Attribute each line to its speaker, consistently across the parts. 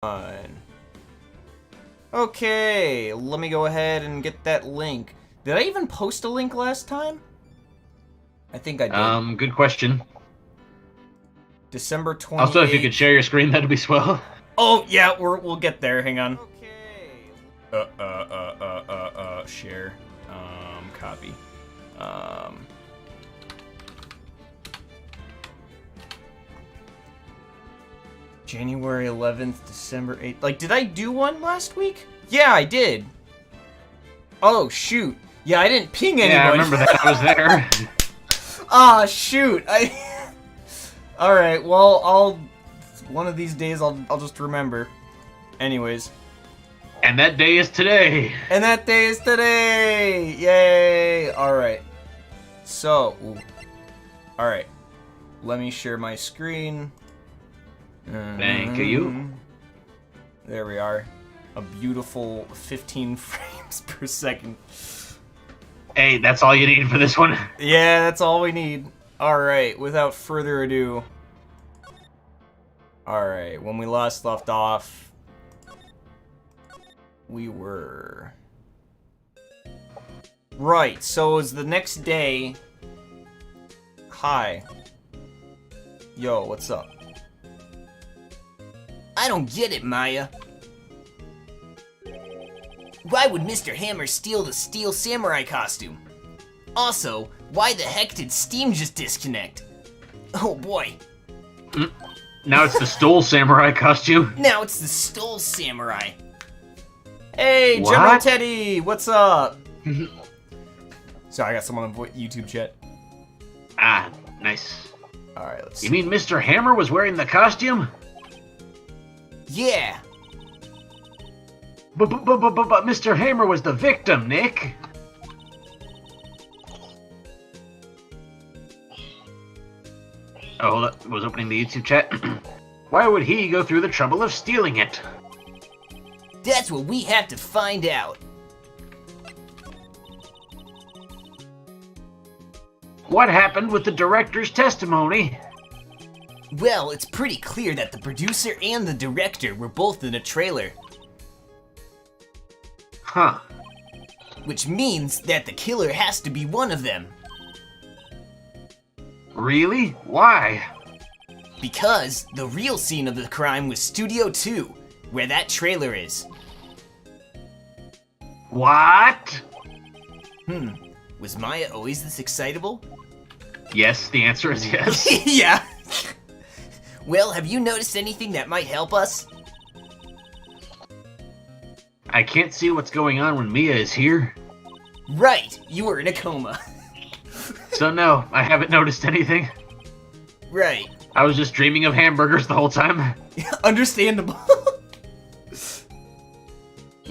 Speaker 1: on. Okay, let me go ahead and get that link. Did I even post a link last time? I think I did.
Speaker 2: Good question.
Speaker 1: December 28th.
Speaker 2: Also, if you could share your screen, that'd be swell.
Speaker 1: Oh, yeah, we'll get there. Hang on. Okay. Share. Copy. January 11th, December 8th. Like, did I do one last week? Yeah, I did. Oh, shoot. Yeah, I didn't ping anybody.
Speaker 2: Yeah, I remember that. I was there.
Speaker 1: Ah, shoot. Alright, well, one of these days I'll just remember. Anyways.
Speaker 2: And that day is today.
Speaker 1: And that day is today! Yay! Alright. So, alright. Let me share my screen.
Speaker 2: Thank you.
Speaker 1: There we are. A beautiful 15 frames per second.
Speaker 2: Hey, that's all you need for this one.
Speaker 1: Yeah, that's all we need. Alright, without further ado. Alright, when we last left off, we were... Right, so it was the next day. Hi. Yo, what's up? I don't get it, Maya. Why would Mr. Hammer steal the Steel Samurai costume? Also, why the heck did Steam just disconnect? Oh boy.
Speaker 2: Now it's the Stole Samurai costume.
Speaker 1: Now it's the Stole Samurai. Hey,
Speaker 2: What?
Speaker 1: General Teddy, what's up? Sorry, I got someone on YouTube chat.
Speaker 2: Ah, nice.
Speaker 1: Alright, let's see.
Speaker 2: You mean Mr. Hammer was wearing the costume?
Speaker 1: Yeah.
Speaker 2: But Mr. Hammer was the victim, Nick. Oh, hold up. I was opening the YouTube chat. Why would he go through the trouble of stealing it?
Speaker 1: That's what we have to find out.
Speaker 2: What happened with the director's testimony?
Speaker 1: Well, it's pretty clear that the producer and the director were both in a trailer.
Speaker 2: Huh.
Speaker 1: Which means that the killer has to be one of them.
Speaker 2: Really? Why?
Speaker 1: Because the real scene of the crime was Studio 2, where that trailer is.
Speaker 2: What?
Speaker 1: Was Maya always this excitable?
Speaker 2: Yes, the answer is yes.
Speaker 1: Yeah. Well, have you noticed anything that might help us?
Speaker 2: I can't see what's going on when Mia is here.
Speaker 1: Right, you were in a coma.
Speaker 2: So no, I haven't noticed anything.
Speaker 1: Right.
Speaker 2: I was just dreaming of hamburgers the whole time.
Speaker 1: Understandable.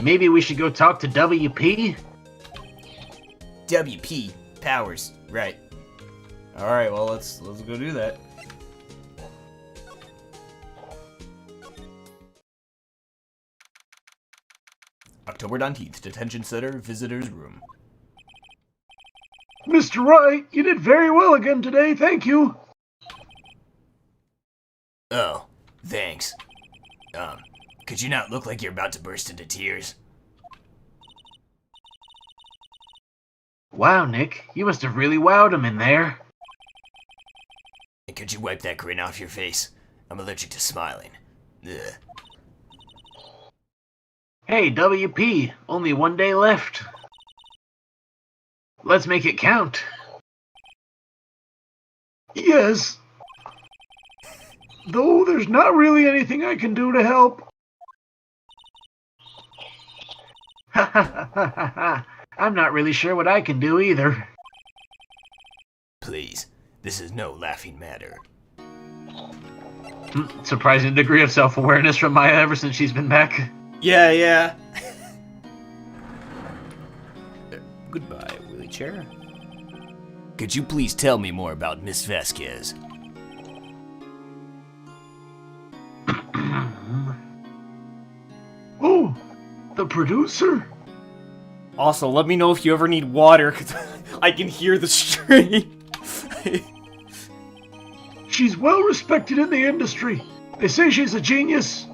Speaker 2: Maybe we should go talk to WP?
Speaker 1: WP Powers, right. Alright, well let's go do that. October 19th, Detention Center, Visitor's Room.
Speaker 2: Mr. Wright, you did very well again today, thank you.
Speaker 1: Oh, thanks. Could you not look like you're about to burst into tears?
Speaker 2: Wow, Nick, you must have really wowed him in there.
Speaker 1: And could you wipe that grin off your face? I'm allergic to smiling. Ugh.
Speaker 2: Hey, WP, only one day left. Let's make it count. Yes. Though there's not really anything I can do to help. Ha ha ha ha ha. I'm not really sure what I can do either.
Speaker 1: Please, this is no laughing matter.
Speaker 2: Surprising degree of self-awareness from Maya ever since she's been back.
Speaker 1: Yeah. Goodbye, Willie Chair. Could you please tell me more about Miss Vasquez?
Speaker 2: Oh, the producer?
Speaker 1: Also, let me know if you ever need water, because I can hear the strain.
Speaker 2: She's well respected in the industry. They say she's a genius.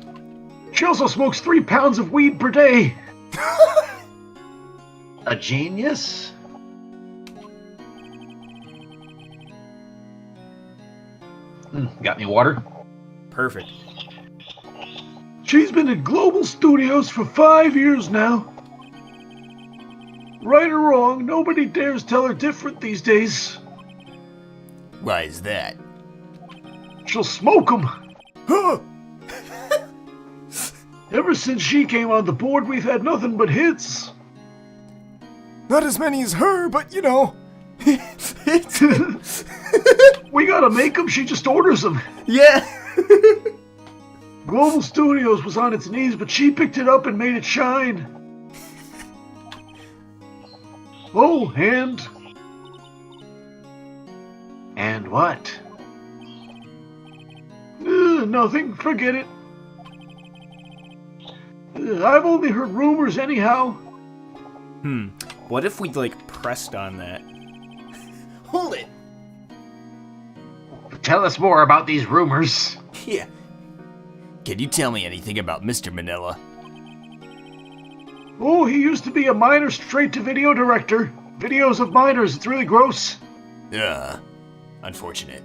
Speaker 2: She also smokes 3 pounds of weed per day. A genius? Got any water?
Speaker 1: Perfect.
Speaker 2: She's been at Global Studios for 5 years now. Right or wrong, nobody dares tell her different these days.
Speaker 1: Why is that?
Speaker 2: She'll smoke 'em.
Speaker 1: Huh!
Speaker 2: Ever since she came on the board, we've had nothing but hits.
Speaker 3: Not as many as her, but you know.
Speaker 2: We gotta make 'em, she just orders them.
Speaker 1: Yeah!
Speaker 2: Global Studios was on its knees, but she picked it up and made it shine. Oh, and... And what? Nothing, forget it. I've only heard rumors anyhow.
Speaker 1: What if we, like, pressed on that? Hold it!
Speaker 2: Tell us more about these rumors.
Speaker 1: Yeah. Can you tell me anything about Mr. Manila?
Speaker 2: Oh, he used to be a minor straight-to-video director. Videos of minors, it's really gross.
Speaker 1: Unfortunate.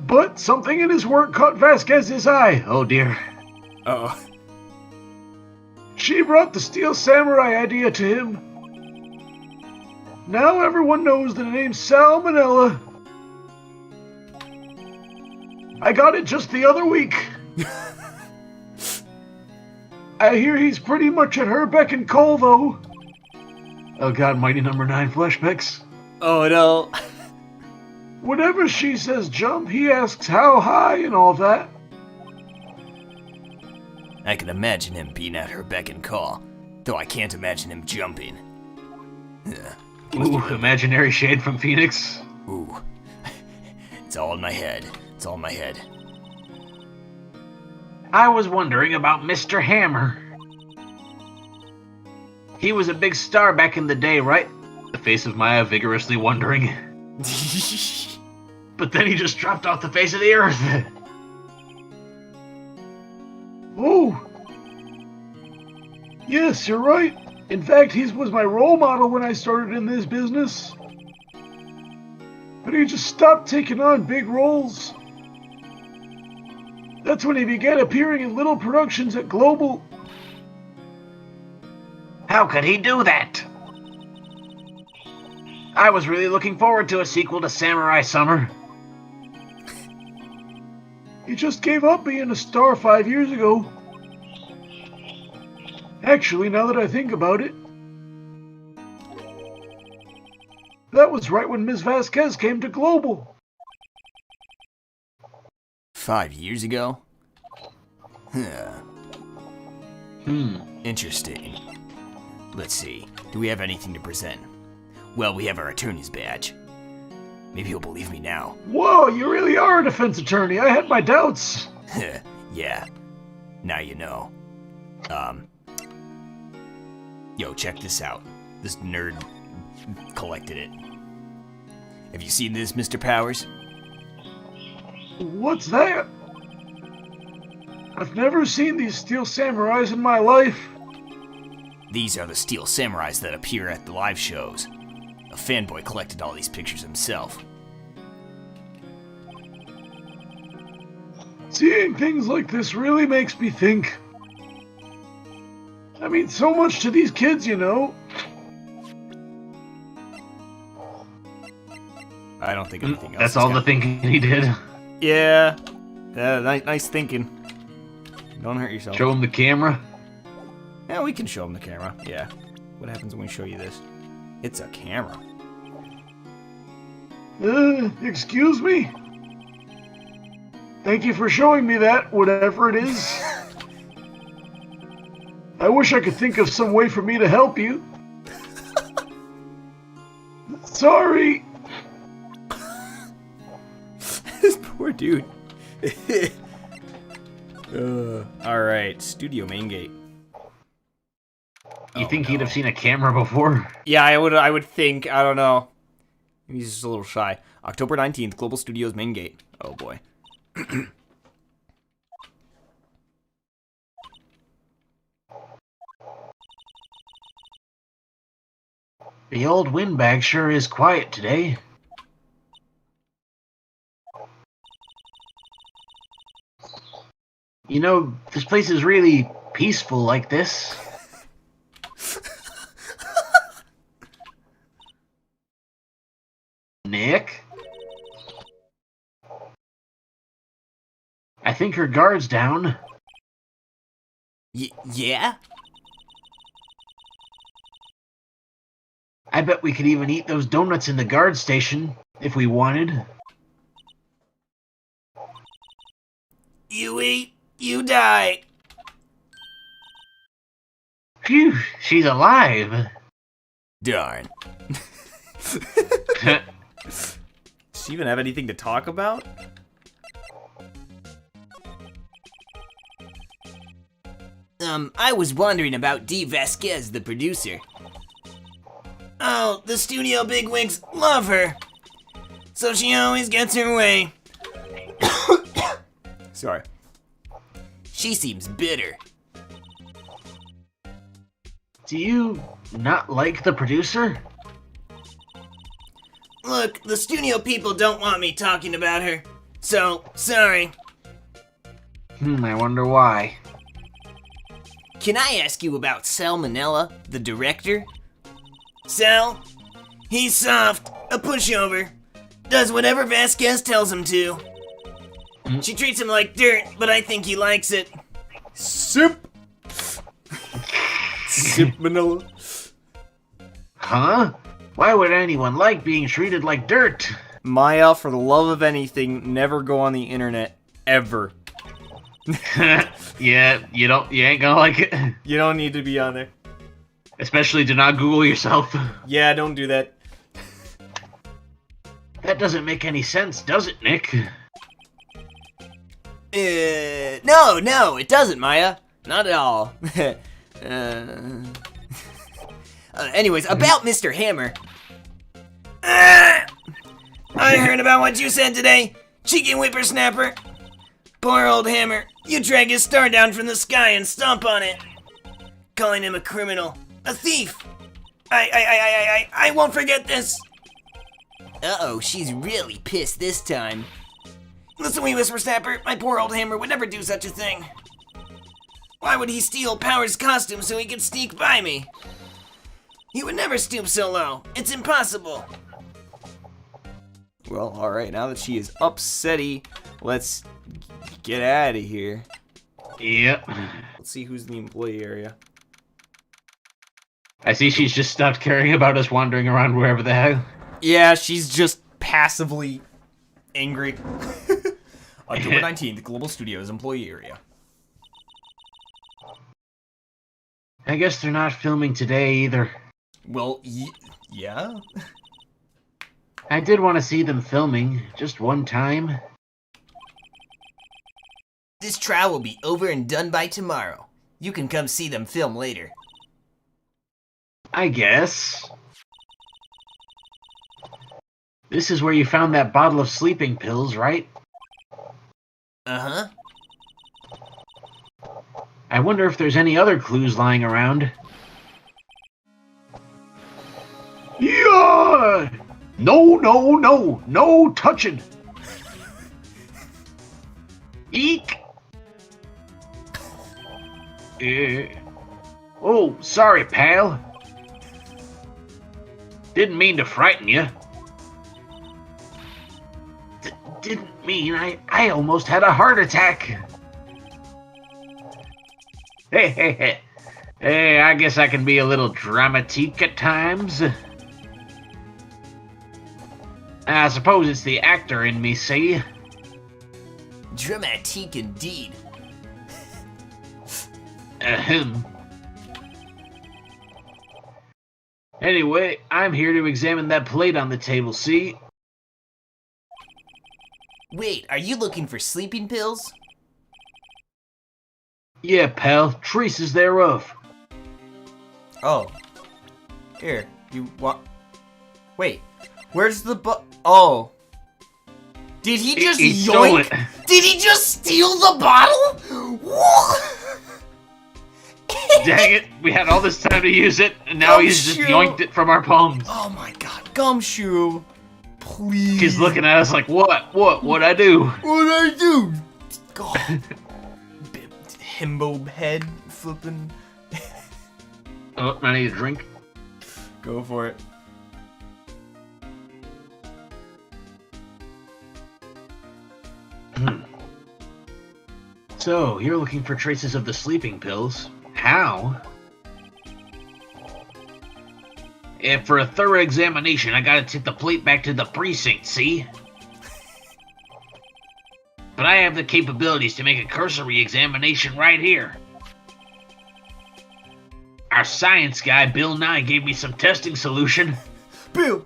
Speaker 2: But something in his work caught Vasquez's eye. Oh dear.
Speaker 1: Uh-oh.
Speaker 2: She brought the Steel Samurai idea to him. Now everyone knows the name Salmonella. I got it just the other week. I hear he's pretty much at her beck and call, though. Oh god, Mighty Number 9 flashbacks.
Speaker 1: Oh no.
Speaker 2: Whenever she says jump, he asks how high and all that.
Speaker 1: I can imagine him being at her beck and call, though I can't imagine him jumping.
Speaker 2: Ooh, imaginary shade from Phoenix.
Speaker 1: Ooh. It's all in my head. It's all in my head.
Speaker 2: I was wondering about Mr. Hammer. He was a big star back in the day, right? The face of Maya vigorously wondering. But then he just dropped off the face of the earth. Oh. Yes, you're right. In fact, he was my role model when I started in this business. But he just stopped taking on big roles. That's when he began appearing in little productions at Global. How could he do that? I was really looking forward to a sequel to Samurai Summer. He just gave up being a star 5 years ago. Actually, now that I think about it, that was right when Ms. Vasquez came to Global.
Speaker 1: 5 years ago? Interesting. Let's see. Do we have anything to present? Well, we have our attorney's badge. Maybe he'll believe me now.
Speaker 2: Whoa, you really are a defense attorney. I had my doubts.
Speaker 1: Yeah. Now you know. Yo, check this out. This nerd collected it. Have you seen this, Mr. Powers?
Speaker 2: What's that? I've never seen these Steel Samurais in my life.
Speaker 1: These are the Steel Samurais that appear at the live shows. A fanboy collected all these pictures himself.
Speaker 2: Seeing things like this really makes me think. I mean, so much to these kids, you know.
Speaker 1: I don't think anything else.
Speaker 2: That's all the thinking he did.
Speaker 1: Yeah. Nice thinking. Don't hurt yourself.
Speaker 2: Show him the camera.
Speaker 1: Yeah, we can show him the camera. Yeah. What happens when we show you this? It's a camera.
Speaker 2: Excuse me? Thank you for showing me that, whatever it is. I wish I could think of some way for me to help you. Sorry.
Speaker 1: This poor dude. Alright, Studio Main Gate.
Speaker 2: You think he'd have seen a camera before?
Speaker 1: Yeah, I would think. I don't know. He's just a little shy. October 19th, Global Studios Main Gate. Oh boy.
Speaker 4: The old windbag sure is quiet today. You know, this place is really peaceful like this. Nick? I think her guard's down.
Speaker 5: Yeah?
Speaker 4: I bet we could even eat those donuts in the guard station, if we wanted.
Speaker 5: You eat, you die.
Speaker 4: Phew, she's alive.
Speaker 5: Darn.
Speaker 1: Does she even have anything to talk about?
Speaker 5: I was wondering about Dee Vasquez, the producer. Oh, the studio bigwigs love her. So she always gets her way.
Speaker 1: Sorry.
Speaker 5: She seems bitter.
Speaker 4: Do you not like the producer?
Speaker 5: Look, the studio people don't want me talking about her. So, sorry.
Speaker 4: I wonder why.
Speaker 5: Can I ask you about Salmonella, the director? Sal? He's soft, a pushover. Does whatever Vasquez tells him to. She treats him like dirt, but I think he likes it.
Speaker 1: Sip. Sip Manila.
Speaker 4: Huh? Why would anyone like being treated like dirt?
Speaker 1: Maya, for the love of anything, never go on the internet ever.
Speaker 4: Yeah, you ain't gonna like it.
Speaker 1: You don't need to be on there.
Speaker 4: Especially do not Google yourself.
Speaker 1: Yeah, don't do that.
Speaker 4: That doesn't make any sense, does it, Nick?
Speaker 5: No, it doesn't, Maya. Not at all. Anyways, about Mr. Hammer. I heard about what you said today, cheeky whippersnapper. Poor old Hammer, you drag his star down from the sky and stomp on it. Calling him a criminal, a thief. I won't forget this. Uh-oh, she's really pissed this time. Listen, wee whispersnapper, my poor old Hammer would never do such a thing. Why would he steal Power's costume so he could sneak by me? He would never stoop so low. It's impossible.
Speaker 1: Well, alright, now that she is upsetty, let's get out of here.
Speaker 4: Yep.
Speaker 1: Let's see who's in the employee area.
Speaker 4: I see she's just stopped caring about us wandering around wherever the hell.
Speaker 1: Yeah, she's just passively angry. October 19th, Global Studios employee area.
Speaker 4: I guess they're not filming today either.
Speaker 1: Well, yeah?
Speaker 4: I did want to see them filming, just one time.
Speaker 5: This trial will be over and done by tomorrow. You can come see them film later.
Speaker 4: I guess. This is where you found that bottle of sleeping pills, right?
Speaker 5: Uh-huh.
Speaker 4: I wonder if there's any other clues lying around. Yeah! No touching! Eek! Oh, sorry, pal. Didn't mean to frighten you. Didn't mean I almost had a heart attack. Hey, I guess I can be a little dramatique at times. I suppose it's the actor in me, see?
Speaker 5: Dramatique indeed.
Speaker 4: Ahem. Anyway, I'm here to examine that plate on the table, see?
Speaker 5: Wait, are you looking for sleeping pills?
Speaker 4: Yeah, pal, traces thereof.
Speaker 1: Oh. Here, you want... Wait, where's the Oh. Did he just
Speaker 4: He stole it.
Speaker 5: Did he just steal the bottle?
Speaker 4: Dang it, we had all this time to use it, and now he's just yoinked it from our palms.
Speaker 1: Oh my god, Gumshoe. Please.
Speaker 4: He's looking at us like, what'd I do?
Speaker 1: What'd I do? God. Himbo head flipping.
Speaker 4: Oh, I need a drink.
Speaker 1: Go for it.
Speaker 4: So, you're looking for traces of the sleeping pills. How? If for a thorough examination, I gotta take the plate back to the precinct, see? But I have the capabilities to make a cursory examination right here. Our science guy, Bill Nye, gave me some testing solution.
Speaker 1: Bill.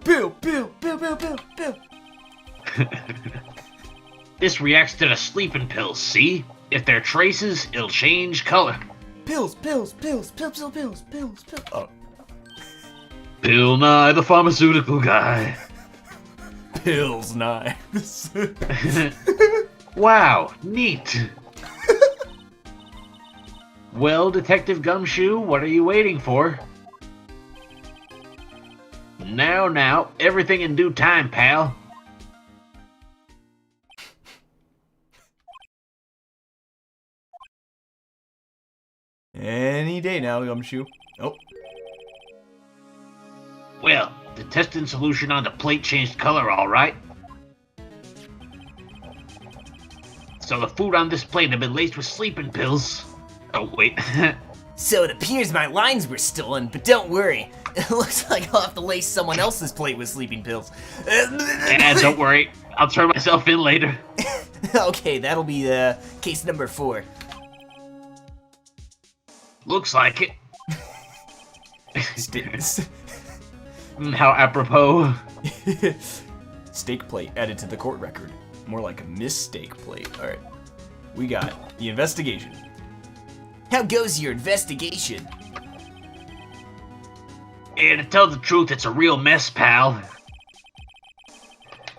Speaker 4: This reacts to the sleeping pills, see? If they're traces, it'll change color.
Speaker 1: Pills. Oh.
Speaker 4: Bill Nye, the pharmaceutical guy.
Speaker 1: Pills Nye.
Speaker 4: Wow, neat. Well, Detective Gumshoe, what are you waiting for? Now, everything in due time, pal.
Speaker 1: Any day now, Gumshoe. Oh.
Speaker 4: Well, the testing solution on the plate changed color, all right. So the food on this plate had been laced with sleeping pills. Oh, wait.
Speaker 5: So it appears my lines were stolen, but don't worry. It looks like I'll have to lace someone else's plate with sleeping pills.
Speaker 4: Don't worry. I'll turn myself in later.
Speaker 5: Okay, that'll be case number 4.
Speaker 4: Looks like it.
Speaker 1: Steak
Speaker 4: How apropos.
Speaker 1: plate added to the court record. More like a mistake plate. Alright. We got the investigation.
Speaker 5: How goes your investigation?
Speaker 4: And to tell the truth, it's a real mess, pal.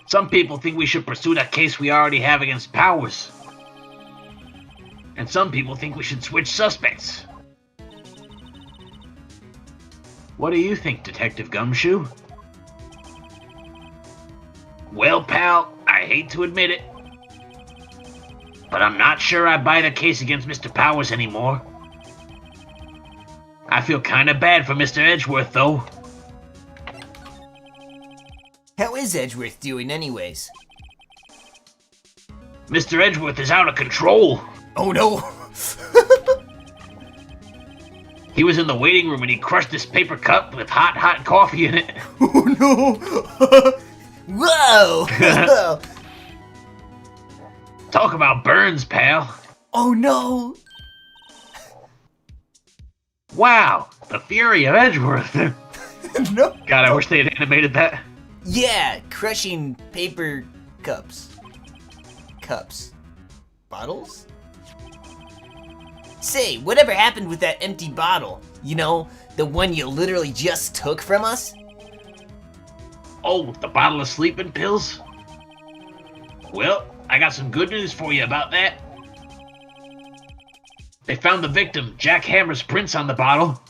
Speaker 4: Some people think we should pursue that case we already have against Powers. And some people think we should switch suspects. What do you think, Detective Gumshoe? Well, pal, I hate to admit it, but I'm not sure I buy the case against Mr. Powers anymore. I feel kinda bad for Mr. Edgeworth, though.
Speaker 5: How is Edgeworth doing anyways?
Speaker 4: Mr. Edgeworth is out of control.
Speaker 1: Oh no!
Speaker 4: He was in the waiting room and he crushed this paper cup with hot coffee in it.
Speaker 1: Oh no!
Speaker 5: Whoa!
Speaker 4: Talk about burns, pal.
Speaker 1: Oh no!
Speaker 4: Wow, the fury of Edgeworth.
Speaker 1: No!
Speaker 4: God, I wish they had animated that.
Speaker 5: Yeah, crushing paper cups. Bottles? Say, whatever happened with that empty bottle? You know, the one you literally just took from us?
Speaker 4: Oh, the bottle of sleeping pills? Well, I got some good news for you about that. They found the victim, Jack Hammer's prints on the bottle.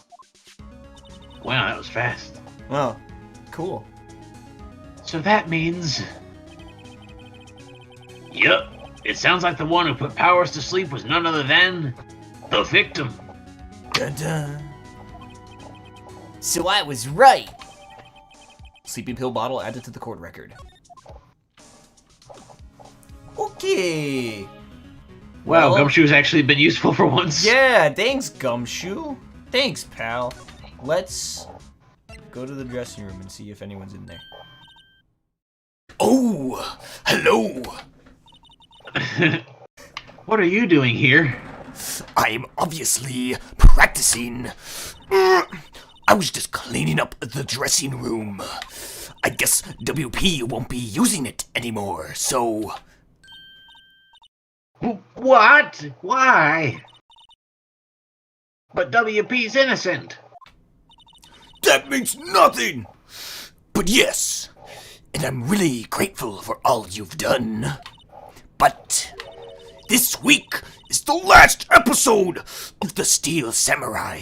Speaker 4: Wow, that was fast.
Speaker 1: Wow. Cool.
Speaker 4: So that means... Yup, it sounds like the one who put Powers to sleep was none other than... the victim.
Speaker 5: Dun-dun. So I was right.
Speaker 1: Sleeping pill bottle added to the court record. Okay.
Speaker 4: Wow,
Speaker 1: Well-
Speaker 4: Gumshoe's actually been useful for once.
Speaker 1: Yeah, thanks, Gumshoe. Thanks, pal. Let's go to the dressing room and see if anyone's in there.
Speaker 5: Oh, hello.
Speaker 4: What are you doing here?
Speaker 5: I'm obviously practicing. I was just cleaning up the dressing room. I guess WP won't be using it anymore, so...
Speaker 4: What? Why? But WP's innocent.
Speaker 5: That means nothing! But yes, and I'm really grateful for all you've done. But This week is the last episode of The Steel Samurai.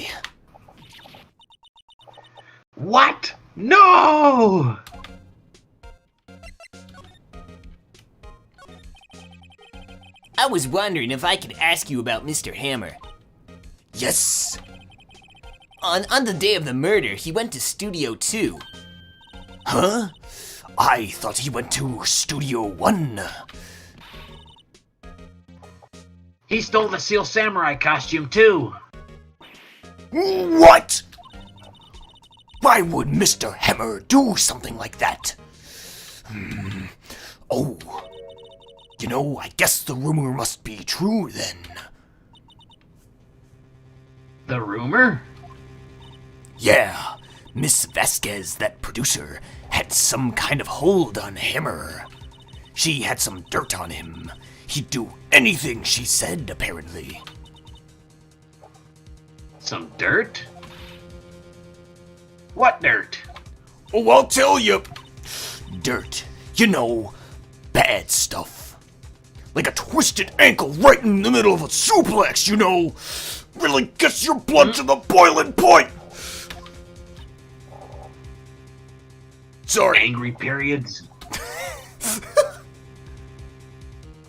Speaker 4: What? No!
Speaker 5: I was wondering if I could ask you about Mr. Hammer. Yes. On the day of the murder, he went to Studio 2. Huh? I thought he went to Studio 1.
Speaker 4: He stole the Steel Samurai costume too.
Speaker 5: What? Why would Mr. Hammer do something like that? Oh. You know, I guess the rumor must be true then.
Speaker 4: The rumor?
Speaker 5: Yeah, Miss Vasquez, that producer, had some kind of hold on Hammer. She had some dirt on him. He'd do anything she said, apparently.
Speaker 4: Some dirt? What dirt?
Speaker 5: Oh, I'll tell you. Dirt. You know, bad stuff. Like a twisted ankle right in the middle of a suplex, you know. Really gets your blood to the boiling point. Sorry.
Speaker 4: Angry periods?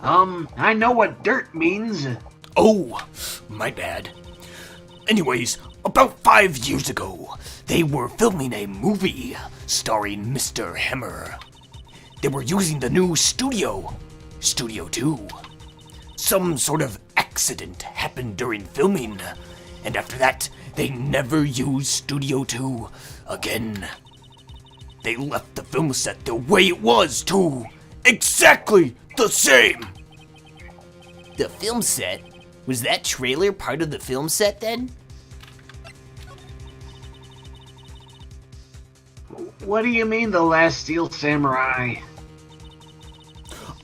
Speaker 4: I know what dirt means.
Speaker 5: Oh, my bad. Anyways, about 5 years ago, they were filming a movie starring Mr. Hammer. They were using the new studio, Studio 2. Some sort of accident happened during filming, and after that, they never used Studio 2 again. They left the film set the way it was, too. Exactly the same. The film set? Was that trailer part of the film set then?
Speaker 4: What do you mean the last Steel Samurai?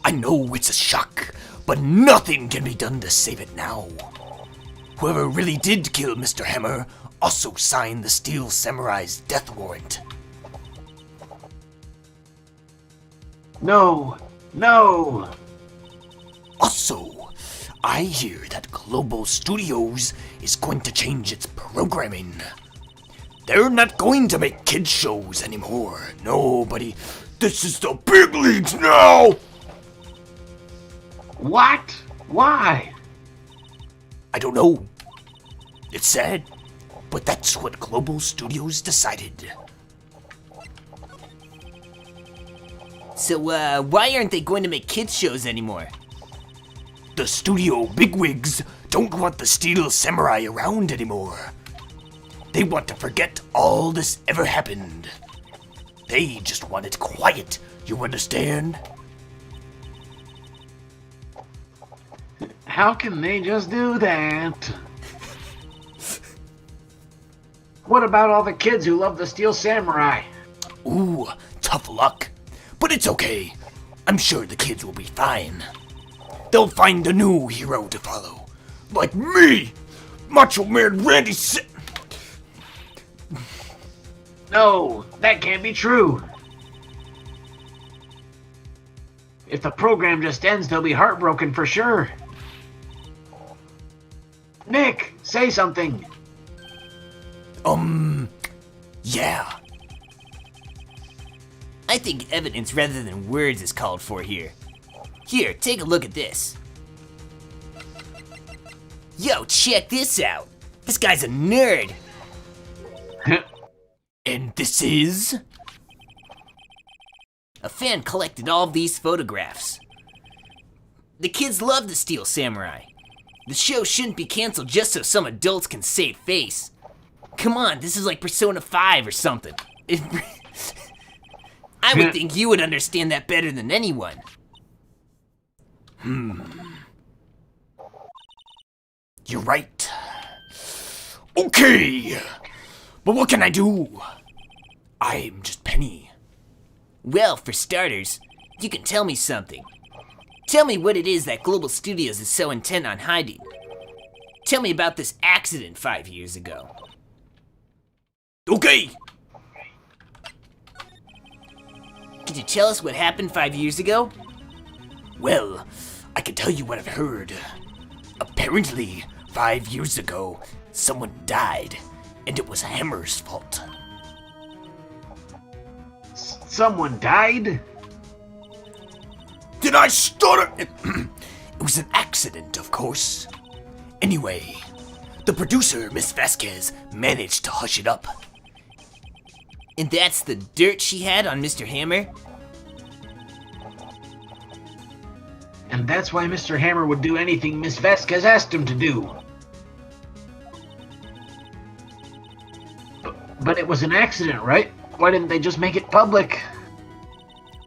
Speaker 5: I know it's a shock, but nothing can be done to save it now. Whoever really did kill Mr. Hammer also signed the Steel Samurai's death warrant.
Speaker 4: No.
Speaker 5: Also, I hear that Global Studios is going to change its programming. They're not going to make kids shows anymore. Nobody. This is the big leagues now!
Speaker 4: What? Why?
Speaker 5: I don't know. It's sad, but that's what Global Studios decided. So, why aren't they going to make kids shows anymore? The studio bigwigs don't want the Steel Samurai around anymore. They want to forget all this ever happened. They just want it quiet, you understand?
Speaker 4: How can they just do that? What about all the kids who love the Steel Samurai?
Speaker 5: Ooh, tough luck. But it's okay. I'm sure the kids will be fine. They'll find a new hero to follow. Like me! Macho Man Randy
Speaker 4: No, that can't be true. If the program just ends, they'll be heartbroken for sure. Nick, say something.
Speaker 5: Yeah. I think evidence rather than words is called for here. Here, take a look at this. Yo, check this out. This guy's a nerd. And this is... A fan collected all of these photographs. The kids love the Steel Samurai. The show shouldn't be canceled just so some adults can save face. Come on, this is like Persona 5 or something. I would think you would understand that better than anyone. You're right. Okay, but what can I do? I'm just Penny. Well, for starters, you can tell me something. Tell me what it is that Global Studios is so intent on hiding. Tell me about this accident 5 years ago. Okay! Could you tell us what happened 5 years ago? Well, I can tell you what I've heard. Apparently, 5 years ago, someone died, and it was Hammer's fault.
Speaker 4: Someone died?
Speaker 5: Did I stutter? It was an accident, of course. Anyway, the producer, Miss Vasquez, managed to hush it up. And that's the dirt she had on Mr. Hammer?
Speaker 4: And that's why Mr. Hammer would do anything Miss Vasquez asked him to do. But it was an accident, right? Why didn't they just make it public?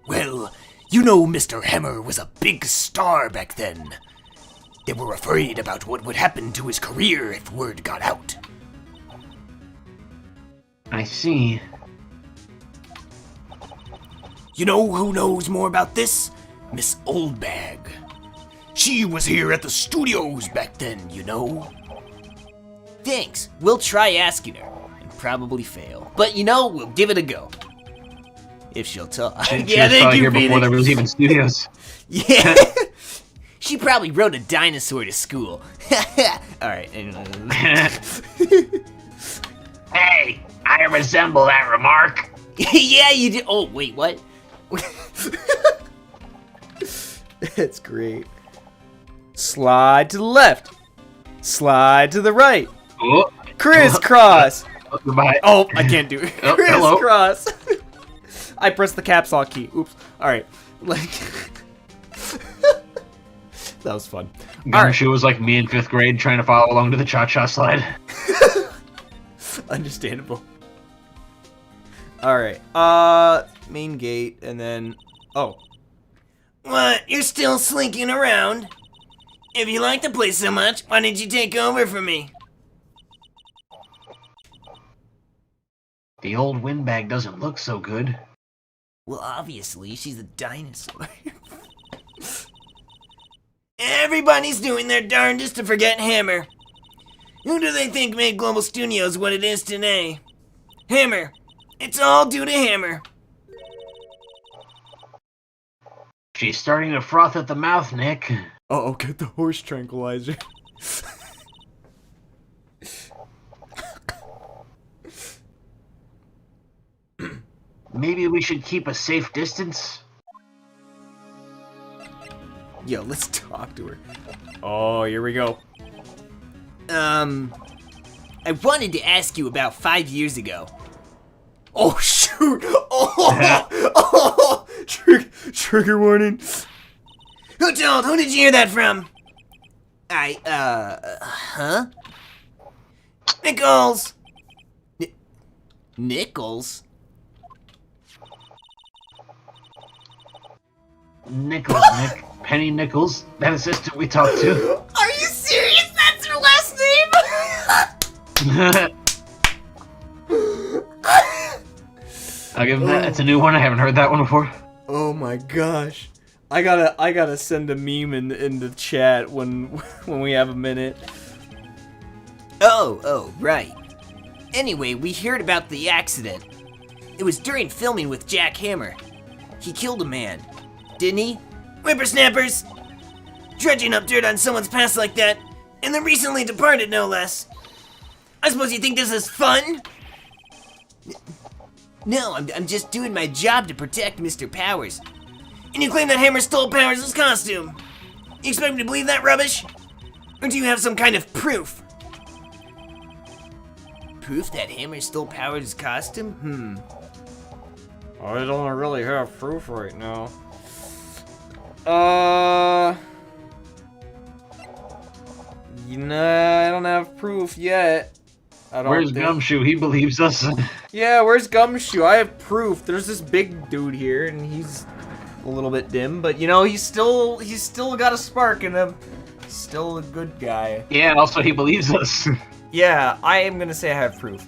Speaker 5: Well, you know Mr. Hammer was a big star back then. They were afraid about what would happen to his career if word got out.
Speaker 4: I see.
Speaker 5: You know who knows more about this? Miss Oldbag. She was here at the studios back then, you know. Thanks. We'll try asking her, and probably fail. But you know, we'll give it a go. If she'll talk.
Speaker 4: Yeah, thank you, Phoenix. Before there was even studios.
Speaker 5: Yeah. She probably rode a dinosaur to school. Alright.
Speaker 4: Hey, I resemble that remark.
Speaker 5: Yeah, you do. Oh, wait, what? That's great. Slide to the left. Slide to the right.
Speaker 4: Oh.
Speaker 5: Crisscross.
Speaker 4: Oh, goodbye.
Speaker 5: Oh, I can't do it.
Speaker 4: Oh,
Speaker 5: Crisscross. I pressed the caps lock key. Oops. Alright. Like that was fun.
Speaker 4: Gumshoe was like me in 5th grade trying to follow along to the cha-cha slide.
Speaker 5: Understandable. Alright. Main gate, and then... Oh. What? You're still slinking around? If you like the place so much, why didn't you take over for me?
Speaker 4: The old windbag doesn't look so good.
Speaker 5: Well, obviously, she's a dinosaur. Everybody's doing their darndest to forget Hammer. Who do they think made Global Studios what it is today? Hammer. It's all due to Hammer.
Speaker 4: She's starting to froth at the mouth, Nick.
Speaker 3: Uh-oh, get the horse tranquilizer.
Speaker 4: Maybe we should keep a safe distance?
Speaker 5: Yo, let's talk to her. Oh, here we go. I wanted to ask you about 5 years ago. Oh, shoot! Oh! Trigger warning. Who told? Who did you hear that from? Huh? Nichols! Nichols?
Speaker 4: Nichols, Nick. Penny Nichols, that assistant we talked to.
Speaker 5: Are you serious? That's her last name?
Speaker 4: I'll give him that. It's a new one. I haven't heard that one before.
Speaker 1: Oh my gosh. I gotta send a meme in the chat when we have a minute.
Speaker 5: Oh, right. Anyway, we heard about the accident. It was during filming with Jack Hammer. He killed a man, didn't he? Whippersnappers! Dredging up dirt on someone's past like that, and the recently departed, no less. I suppose you think this is fun? No, I'm just doing my job to protect Mr. Powers. And you claim that Hammer stole Powers' costume. You expect me to believe that rubbish? Or do you have some kind of proof? Proof that Hammer stole Powers' costume?
Speaker 1: I don't really have proof right now. I don't have proof yet.
Speaker 4: Where's Gumshoe? He believes us.
Speaker 1: Yeah, where's Gumshoe? I have proof. There's this big dude here, and he's a little bit dim, but you know, he's still got a spark in him. He's still a good guy.
Speaker 4: Yeah, and also he believes us.
Speaker 1: Yeah, I am gonna say I have proof.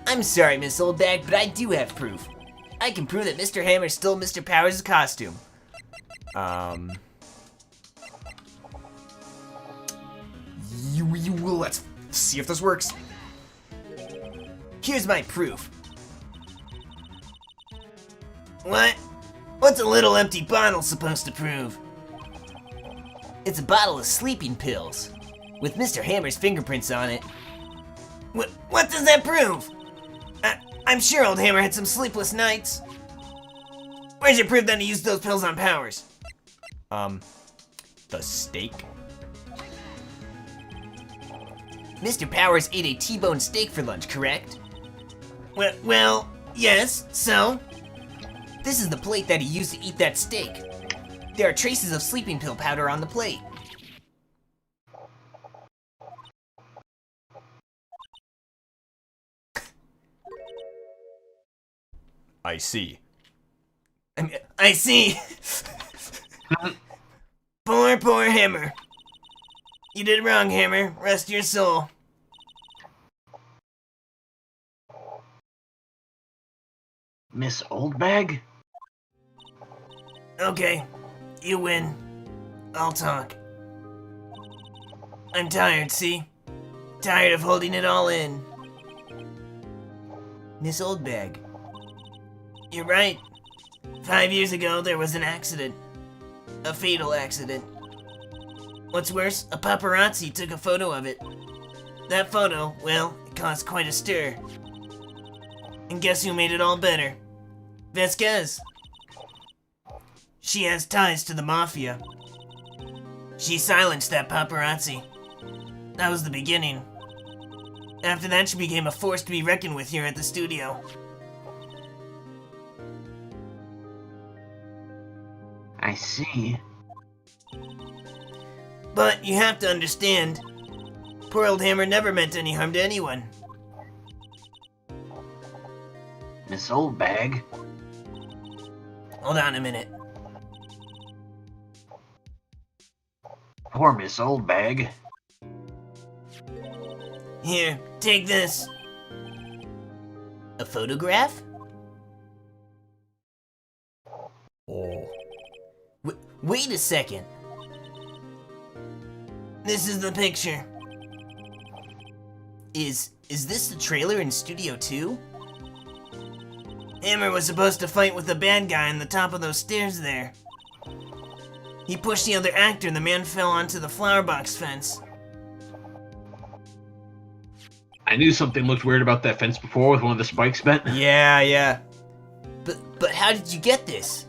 Speaker 5: I'm sorry, Miss Oldbag, but I do have proof. I can prove that Mr. Hammer stole Mr. Powers' costume.
Speaker 1: Let's see if this works.
Speaker 5: Here's my proof. What? What's a little empty bottle supposed to prove? It's a bottle of sleeping pills with Mr. Hammer's fingerprints on it. What does that prove? I'm sure old Hammer had some sleepless nights. Where's your proof that he used those pills on Powers?
Speaker 1: The steak?
Speaker 5: Mr. Powers ate a T-bone steak for lunch, correct? Well, yes, so? This is the plate that he used to eat that steak. There are traces of sleeping pill powder on the plate.
Speaker 1: I see.
Speaker 5: I see. Poor Hammer. You did wrong, Hammer. Rest your soul.
Speaker 4: Miss Oldbag?
Speaker 5: Okay, you win. I'll talk. I'm tired, see? Tired of holding it all in. Miss Oldbag. You're right. 5 years ago, there was an accident. A fatal accident. What's worse, a paparazzi took a photo of it. That photo, well, it caused quite a stir. And guess who made it all better? Vasquez. She has ties to the mafia. She silenced that paparazzi. That was the beginning. After that, she became a force to be reckoned with here at the studio.
Speaker 4: I see.
Speaker 5: But you have to understand, poor old Hammer never meant any harm to anyone.
Speaker 4: Miss Oldbag?
Speaker 5: Hold on a minute.
Speaker 4: Poor Miss Oldbag.
Speaker 5: Here, take this. A photograph?
Speaker 1: Oh.
Speaker 5: Wait a second. This is the picture. Is this the trailer in Studio 2? Hammer was supposed to fight with the bad guy on the top of those stairs there. He pushed the other actor and the man fell onto the flower box fence.
Speaker 4: I knew something looked weird about that fence before with one of the spikes bent.
Speaker 1: Yeah.
Speaker 5: But how did you get this?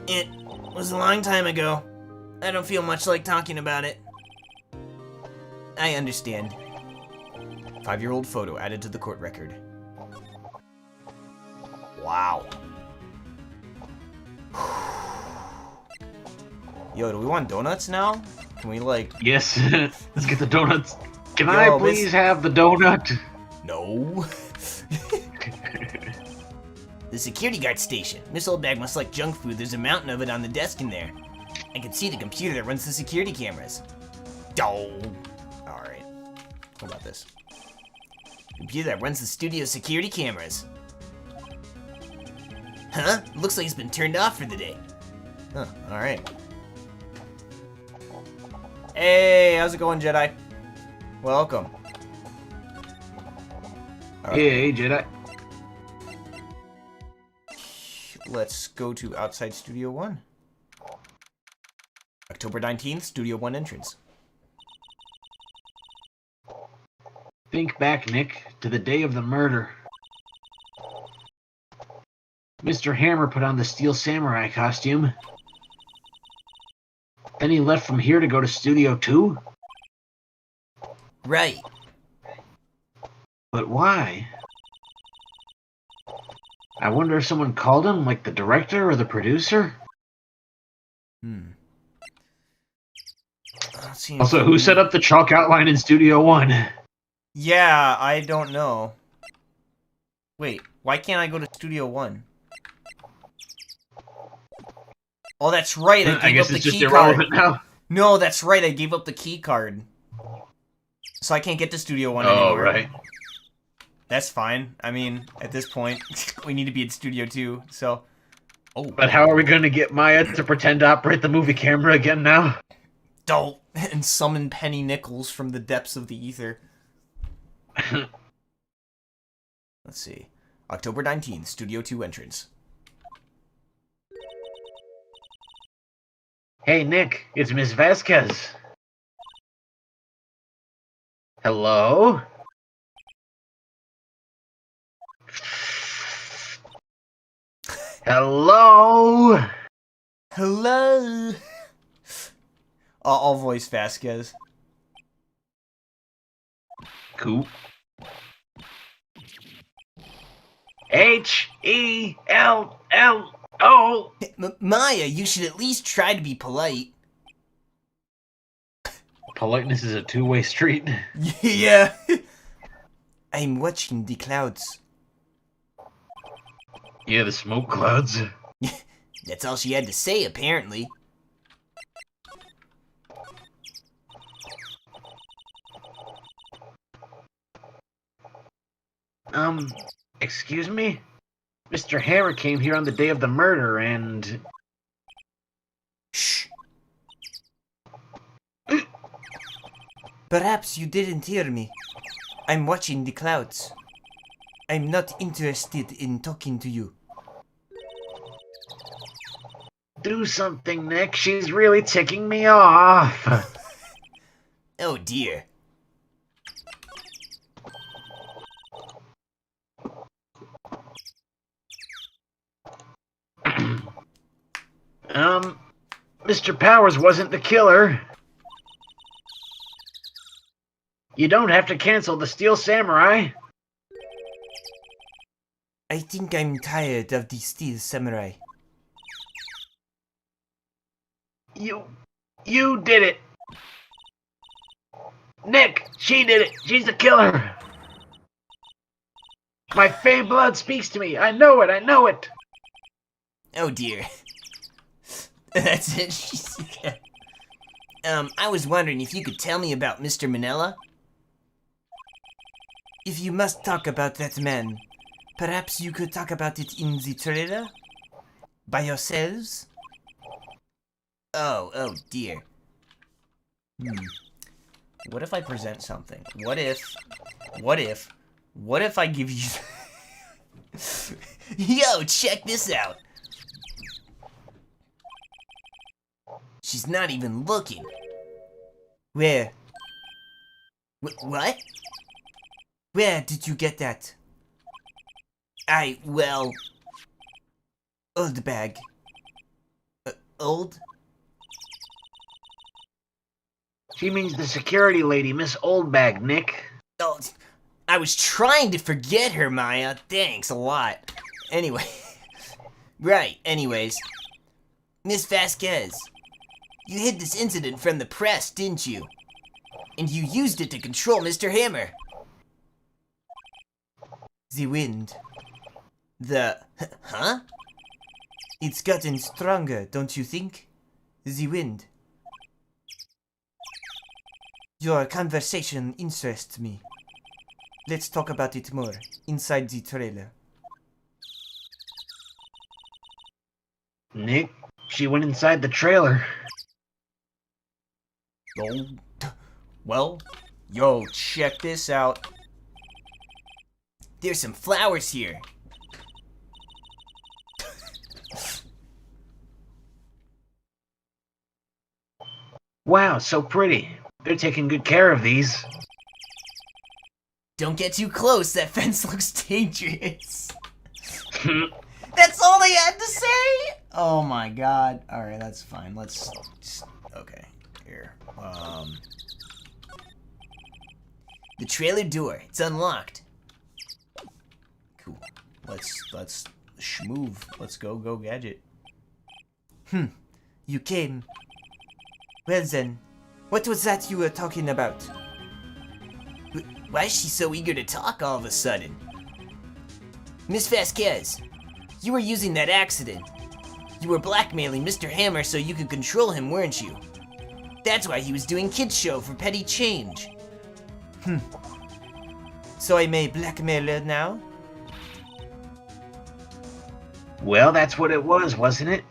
Speaker 5: It was a long time ago. I don't feel much like talking about it. I understand.
Speaker 1: 5-year-old photo added to the court record. Wow. Yo, do we want donuts now? Can we, like...
Speaker 4: Yes, let's get the donuts. Can
Speaker 1: Yo,
Speaker 4: I please have the donut?
Speaker 1: No.
Speaker 5: The security guard station. Miss Oldbag must like junk food. There's a mountain of it on the desk in there. I can see the computer that runs the security cameras.
Speaker 1: Oh. Alright. What about this?
Speaker 5: Computer that runs the studio security cameras. Huh? Looks like it's been turned off for the day.
Speaker 1: Huh, alright. Hey, how's it going, Jedi? Welcome.
Speaker 4: Hey, Jedi.
Speaker 1: Let's go to outside Studio 1. October 19th, Studio 1 entrance.
Speaker 4: Think back, Nick, to the day of the murder. Mr. Hammer put on the Steel Samurai costume. Then he left from here to go to Studio 2?
Speaker 5: Right.
Speaker 4: But why? I wonder if someone called him, like the director or the producer? Also, who set up the chalk outline in Studio 1?
Speaker 1: Yeah, I don't know. Wait, why can't I go to Studio 1? Oh, that's right, I gave up the key card.
Speaker 4: Now.
Speaker 1: No, that's right, I gave up the key card. So I can't get to Studio 1 anymore.
Speaker 4: Oh, right.
Speaker 1: That's fine. I mean, at this point, we need to be at Studio 2, so... Oh.
Speaker 4: But how are we going to get Maya to pretend to operate the movie camera again now?
Speaker 1: Don't. And summon penny nickels from the depths of the ether. Let's see. October 19th, Studio 2 entrance.
Speaker 4: Hey, Nick, it's Miss Vasquez. Hello? Hello?
Speaker 1: Hello. I'll voice Vasquez.
Speaker 4: Cool. Hello.
Speaker 5: Maya, you should at least try to be polite.
Speaker 4: Politeness is a two-way street.
Speaker 1: Yeah.
Speaker 5: I'm watching the clouds.
Speaker 4: Yeah, the smoke clouds.
Speaker 5: That's all she had to say, apparently.
Speaker 4: Excuse me? Mr. Hammer came here on the day of the murder and...
Speaker 5: Shh. Perhaps you didn't hear me. I'm watching the clouds. I'm not interested in talking to you.
Speaker 4: Do something, Nick. She's really ticking me off.
Speaker 5: Oh dear.
Speaker 4: Mr. Powers wasn't the killer. You don't have to cancel the Steel Samurai.
Speaker 5: I think I'm tired of the Steel Samurai.
Speaker 4: You did it. Nick, she did it. She's the killer. My Fey blood speaks to me. I know it.
Speaker 5: Oh dear. That's it. I was wondering if you could tell me about Mr. Manila? If you must talk about that man, perhaps you could talk about it in the trailer? By yourselves? Oh dear.
Speaker 1: What if I present something? What if I give you...
Speaker 5: Yo, check this out! She's not even looking. Where? What? Where did you get that? Well... Old bag. Old?
Speaker 4: She means the security lady, Miss Oldbag, Nick.
Speaker 5: Oh, I was trying to forget her, Maya. Thanks a lot. Anyway. Right, anyways. Miss Vasquez. You hid this incident from the press, didn't you? And you used it to control Mr. Hammer. The wind. Huh? It's gotten stronger, don't you think? The wind. Your conversation interests me. Let's talk about it more, inside the trailer.
Speaker 4: Nick, she went inside the trailer.
Speaker 1: Oh, well, yo, check this out.
Speaker 5: There's some flowers here.
Speaker 4: Wow, so pretty. They're taking good care of these.
Speaker 5: Don't get too close, that fence looks dangerous. That's all they had to say?
Speaker 1: Oh my god. Alright, that's fine. Let's just, okay, here.
Speaker 5: The trailer door, it's unlocked.
Speaker 1: Cool. Let's schmoove. Let's go gadget.
Speaker 5: You came. Well then, what was that you were talking about? Why is she so eager to talk all of a sudden? Miss Vasquez, you were using that accident. You were blackmailing Mr. Hammer so you could control him, weren't you? That's why he was doing kids show for petty change. So I'm a blackmailer now?
Speaker 4: Well, that's what it was, wasn't it?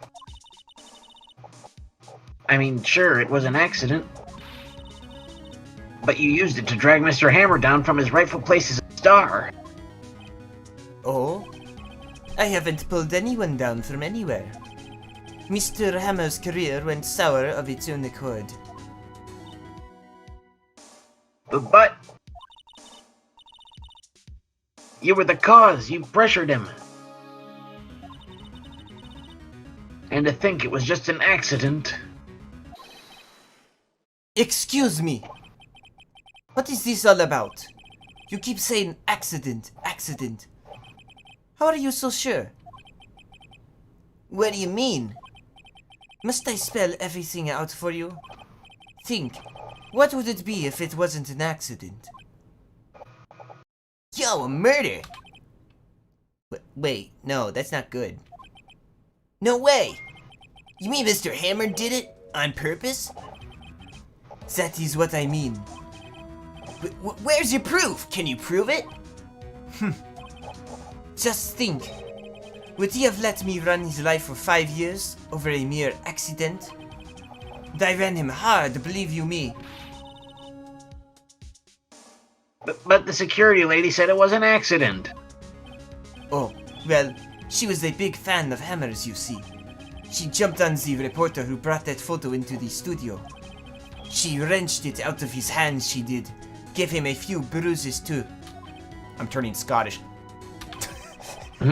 Speaker 4: I mean, sure, it was an accident. But you used it to drag Mr. Hammer down from his rightful place as a star.
Speaker 5: Oh? I haven't pulled anyone down from anywhere. Mr. Hammer's career went sour of its own accord.
Speaker 4: But you were the cause. You pressured him. And to think it was just an accident.
Speaker 5: Excuse me. What is this all about? You keep saying accident, accident. How are you so sure? What do you mean? Must I spell everything out for you? Think. What would it be if it wasn't an accident? Yo, a murder! Wait, no, that's not good. No way! You mean Mr. Hammer did it? On purpose? That is what I mean. Where's your proof? Can you prove it? Just think. Would he have let me run his life for 5 years over a mere accident? I ran him hard, believe you me.
Speaker 4: But the security lady said it was an accident.
Speaker 5: Oh, well, she was a big fan of Hammer's, you see. She jumped on the reporter who brought that photo into the studio. She wrenched it out of his hands, she did. Gave him a few bruises, too. I'm turning Scottish.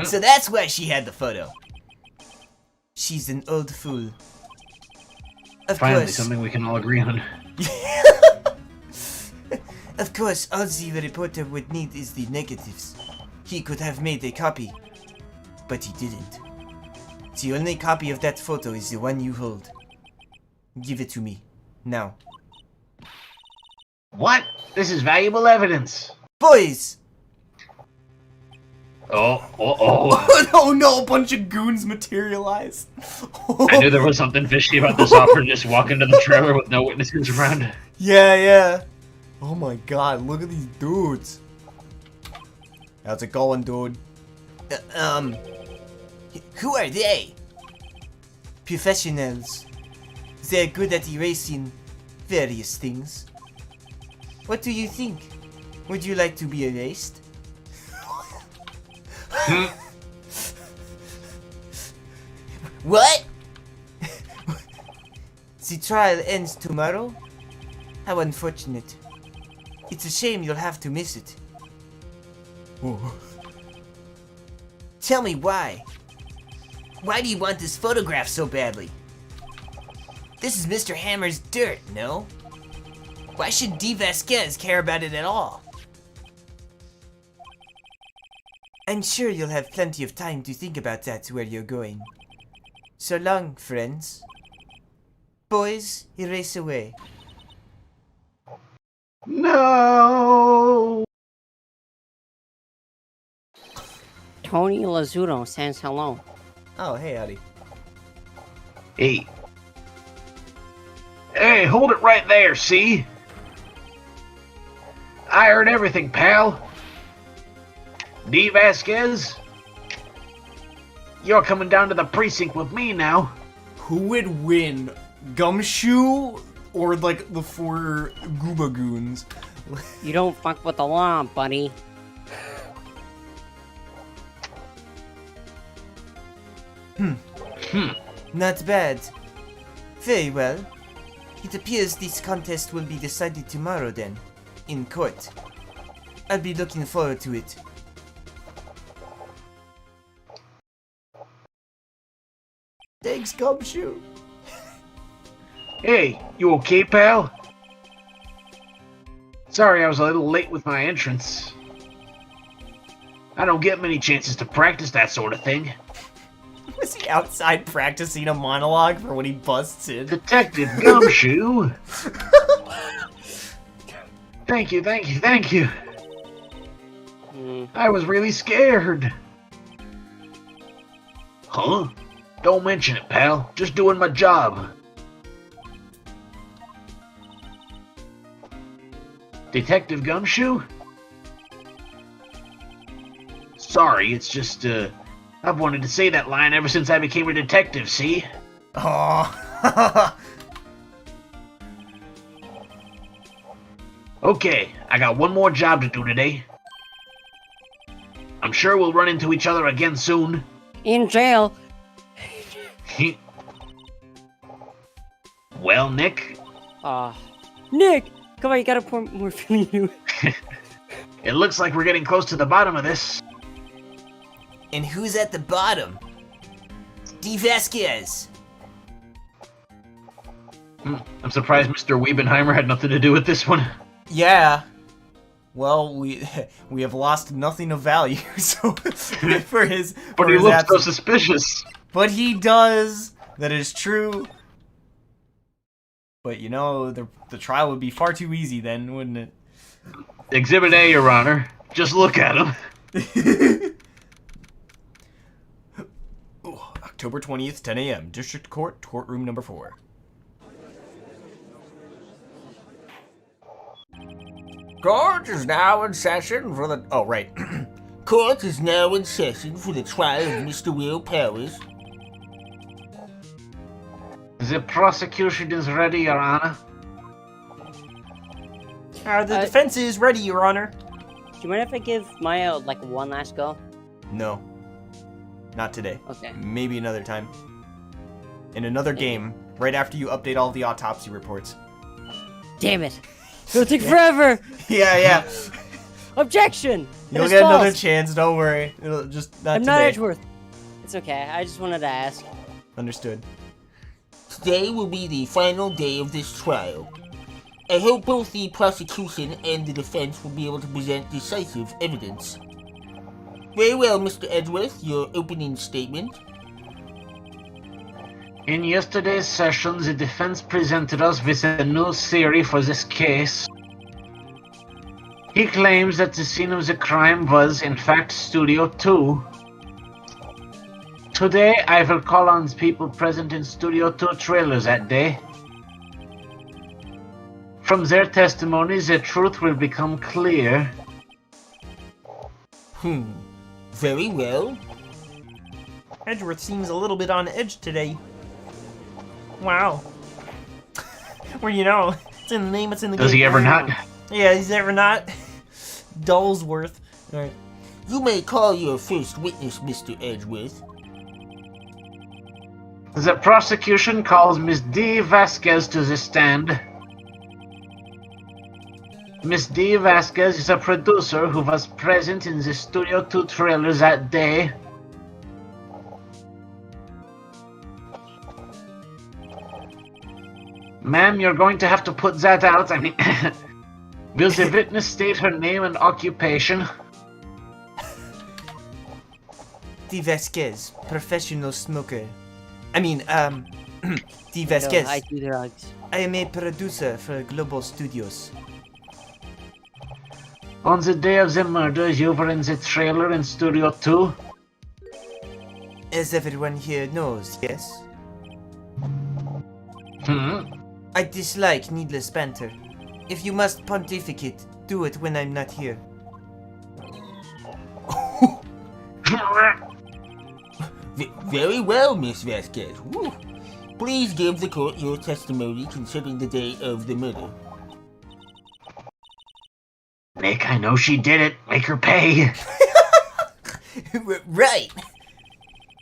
Speaker 5: So that's why she had the photo. She's an old fool. Of
Speaker 4: Finally,
Speaker 5: course.
Speaker 4: something we can all agree on.
Speaker 5: Of course, all the reporter would need is the negatives. He could have made a copy, but he didn't. The only copy of that photo is the one you hold. Give it to me, now.
Speaker 4: What? This is valuable evidence.
Speaker 5: Boys!
Speaker 4: Oh.
Speaker 1: Oh no, a bunch of goons materialize.
Speaker 4: I knew there was something fishy about this offer to just walk into the trailer with no witnesses around.
Speaker 1: Yeah. Oh my god, look at these dudes. How's it going, dude?
Speaker 5: Who are they? Professionals. They're good at erasing various things. What do you think? Would you like to be erased? What? The trial ends tomorrow? How unfortunate. It's a shame you'll have to miss it.
Speaker 1: Oh.
Speaker 5: Tell me why. Why do you want this photograph so badly? This is Mr. Hammer's dirt, no? Why should D. Vasquez care about it at all? I'm sure you'll have plenty of time to think about that where you're going. So long, friends. Boys, erase away.
Speaker 2: No.
Speaker 6: Tony Lazzuto says hello.
Speaker 1: Oh, hey, Addie.
Speaker 4: Hey, hold it right there, see? I heard everything, pal. D. Vasquez? You're coming down to the precinct with me now.
Speaker 1: Who would win, Gumshoe or like the 4 Gooba Goons?
Speaker 6: You don't fuck with the law, buddy.
Speaker 5: Not bad. Very well. It appears this contest will be decided tomorrow then, in court. I'll be looking forward to it.
Speaker 1: Thanks, Gumshoe.
Speaker 4: Hey, you okay, pal? Sorry I was a little late with my entrance. I don't get many chances to practice that sort of thing.
Speaker 1: Was he outside practicing a monologue for when he busts in?
Speaker 4: Detective Gumshoe! Thank you. I was really scared. Huh? Don't mention it, pal. Just doing my job. Detective Gumshoe? Sorry, it's just, I've wanted to say that line ever since I became a detective, see?
Speaker 1: Oh.
Speaker 4: Okay, I got one more job to do today. I'm sure we'll run into each other again soon.
Speaker 6: In jail.
Speaker 4: Well, Nick,
Speaker 6: Nick! Come on, you gotta pour more filling in.
Speaker 4: it looks like we're getting close to the bottom of this.
Speaker 5: And who's at the bottom? D. Vasquez.
Speaker 4: I'm surprised Mr. Wiebenheimer had nothing to do with this one.
Speaker 1: Yeah. Well, we have lost nothing of value, so for his.
Speaker 4: But
Speaker 1: for
Speaker 4: he
Speaker 1: his
Speaker 4: looks so
Speaker 1: absence.
Speaker 4: suspicious.
Speaker 1: But he does. That is true. But you know, the trial would be far too easy then, wouldn't it?
Speaker 4: Exhibit A, Your Honor. Just look at him.
Speaker 1: Ooh, October 20th, 10 a.m. District Court, courtroom number 4. Court is now in session for the... Oh, right.
Speaker 5: Court is now in session for the trial of Mr. Will Powers.
Speaker 4: The prosecution is ready, Your Honor.
Speaker 1: The defense is ready, Your Honor.
Speaker 6: Do you mind if I give Maya, like, one last go?
Speaker 1: No. Not today.
Speaker 6: Okay.
Speaker 1: Maybe another time. In another game, right after you update all the autopsy reports.
Speaker 6: Damn it! It'll take forever!
Speaker 1: Yeah.
Speaker 6: Objection!
Speaker 1: You'll
Speaker 6: It is
Speaker 1: get another
Speaker 6: false.
Speaker 1: chance, don't worry. It'll just not
Speaker 6: I'm
Speaker 1: today.
Speaker 6: not Edgeworth. It's okay, I just wanted to ask.
Speaker 1: Understood.
Speaker 5: Today will be the final day of this trial. I hope both the prosecution and the defense will be able to present decisive evidence. Very well, Mr. Edgeworth, your opening statement.
Speaker 4: In yesterday's session, the defense presented us with a new theory for this case. He claims that the scene of the crime was, in fact, Studio 2. Today, I will call on people present in Studio 2 trailers that day. From their testimonies, the truth will become clear.
Speaker 5: Very well.
Speaker 1: Edgeworth seems a little bit on edge today. Wow. Well, you know, it's in the name, it's in the game.
Speaker 4: Does he ever not?
Speaker 1: Yeah, he's ever not. Dullsworth. Alright.
Speaker 5: You may call your first witness, Mr. Edgeworth.
Speaker 4: The prosecution calls Miss D. Vasquez to the stand. Miss D. Vasquez is a producer who was present in the Studio 2 trailer that day. Ma'am, you're going to have to put that out. I mean, will the witness state her name and occupation?
Speaker 1: D. Vasquez, professional smoker. I mean, D. Vasquez.
Speaker 6: No, I do drugs.
Speaker 1: I am a producer for Global Studios.
Speaker 4: On the day of the murder, you were in the trailer in Studio 2?
Speaker 1: As everyone here knows, yes? I dislike needless banter. If you must pontificate, do it when I'm not here.
Speaker 5: Very well, Miss Vasquez. Woo. Please give the court your testimony concerning the day of the murder.
Speaker 4: Nick, I know she did it. Make her pay.
Speaker 5: Right.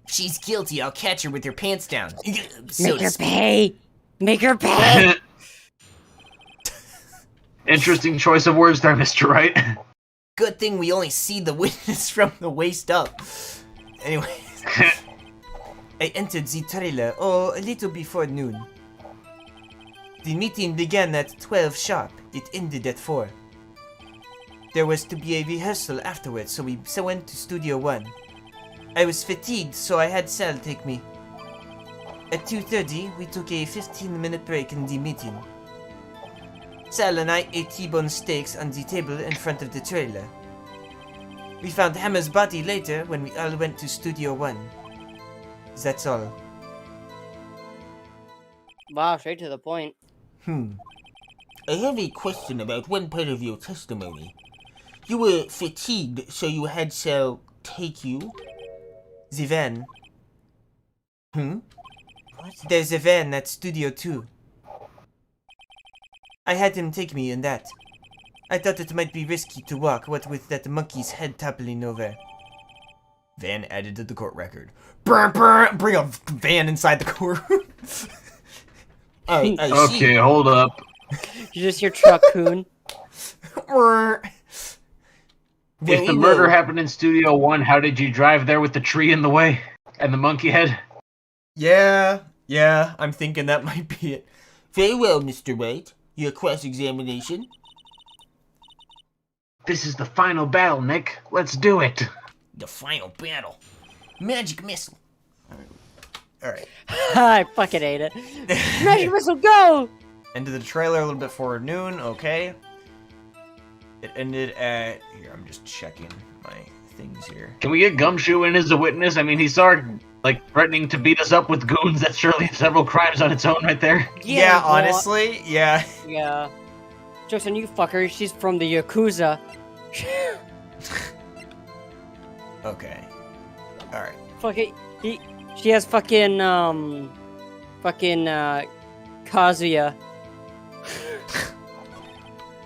Speaker 5: If she's guilty, I'll catch her with her pants down.
Speaker 6: Make her pay! Make her pay!
Speaker 4: Interesting choice of words there, Mr. Wright.
Speaker 1: Good thing we only see the witness from the waist up. Anyway. I entered the trailer, a little before noon. The meeting began at 12 sharp. It ended at 4. There was to be a rehearsal afterwards, so we went to Studio 1. I was fatigued, so I had Sal take me. At 2:30, we took a 15-minute break in the meeting. Sal and I ate T-bone steaks on the table in front of the trailer. We found Hammer's body later when we all went to Studio 1. That's all.
Speaker 6: Wow, straight to the point.
Speaker 5: I have a question about one part of your testimony. You were fatigued, so you had Sal take you?
Speaker 1: The van.
Speaker 6: What?
Speaker 1: There's a van at Studio 2. I had him take me in that. I thought it might be risky to walk, what with that monkey's head toppling over. Van added to the court record. Bring a van inside the courtroom. I
Speaker 4: Okay,
Speaker 1: see.
Speaker 4: hold up.
Speaker 6: You just hear truck coon.
Speaker 4: If the murder happened in Studio 1, how did you drive there with the tree in the way? And the monkey head?
Speaker 1: Yeah, I'm thinking that might be it.
Speaker 5: Very well, Mr. Wright. Your cross-examination.
Speaker 4: This is the final battle, Nick. Let's do it.
Speaker 5: The final battle. Magic missile.
Speaker 1: Alright.
Speaker 6: I fucking hate it. Magic missile, go!
Speaker 1: End of the trailer a little bit before noon, okay. It ended at... Here, I'm just checking my things here.
Speaker 4: Can we get Gumshoe in as a witness? I mean, he started, threatening to beat us up with goons. That's surely several crimes on its own right there.
Speaker 1: Yeah,
Speaker 6: well,
Speaker 1: honestly, yeah.
Speaker 6: Yeah. Joke's on you, fucker. She's from the Yakuza.
Speaker 1: Okay. Alright.
Speaker 6: Fucking, she has fucking, Kazuya.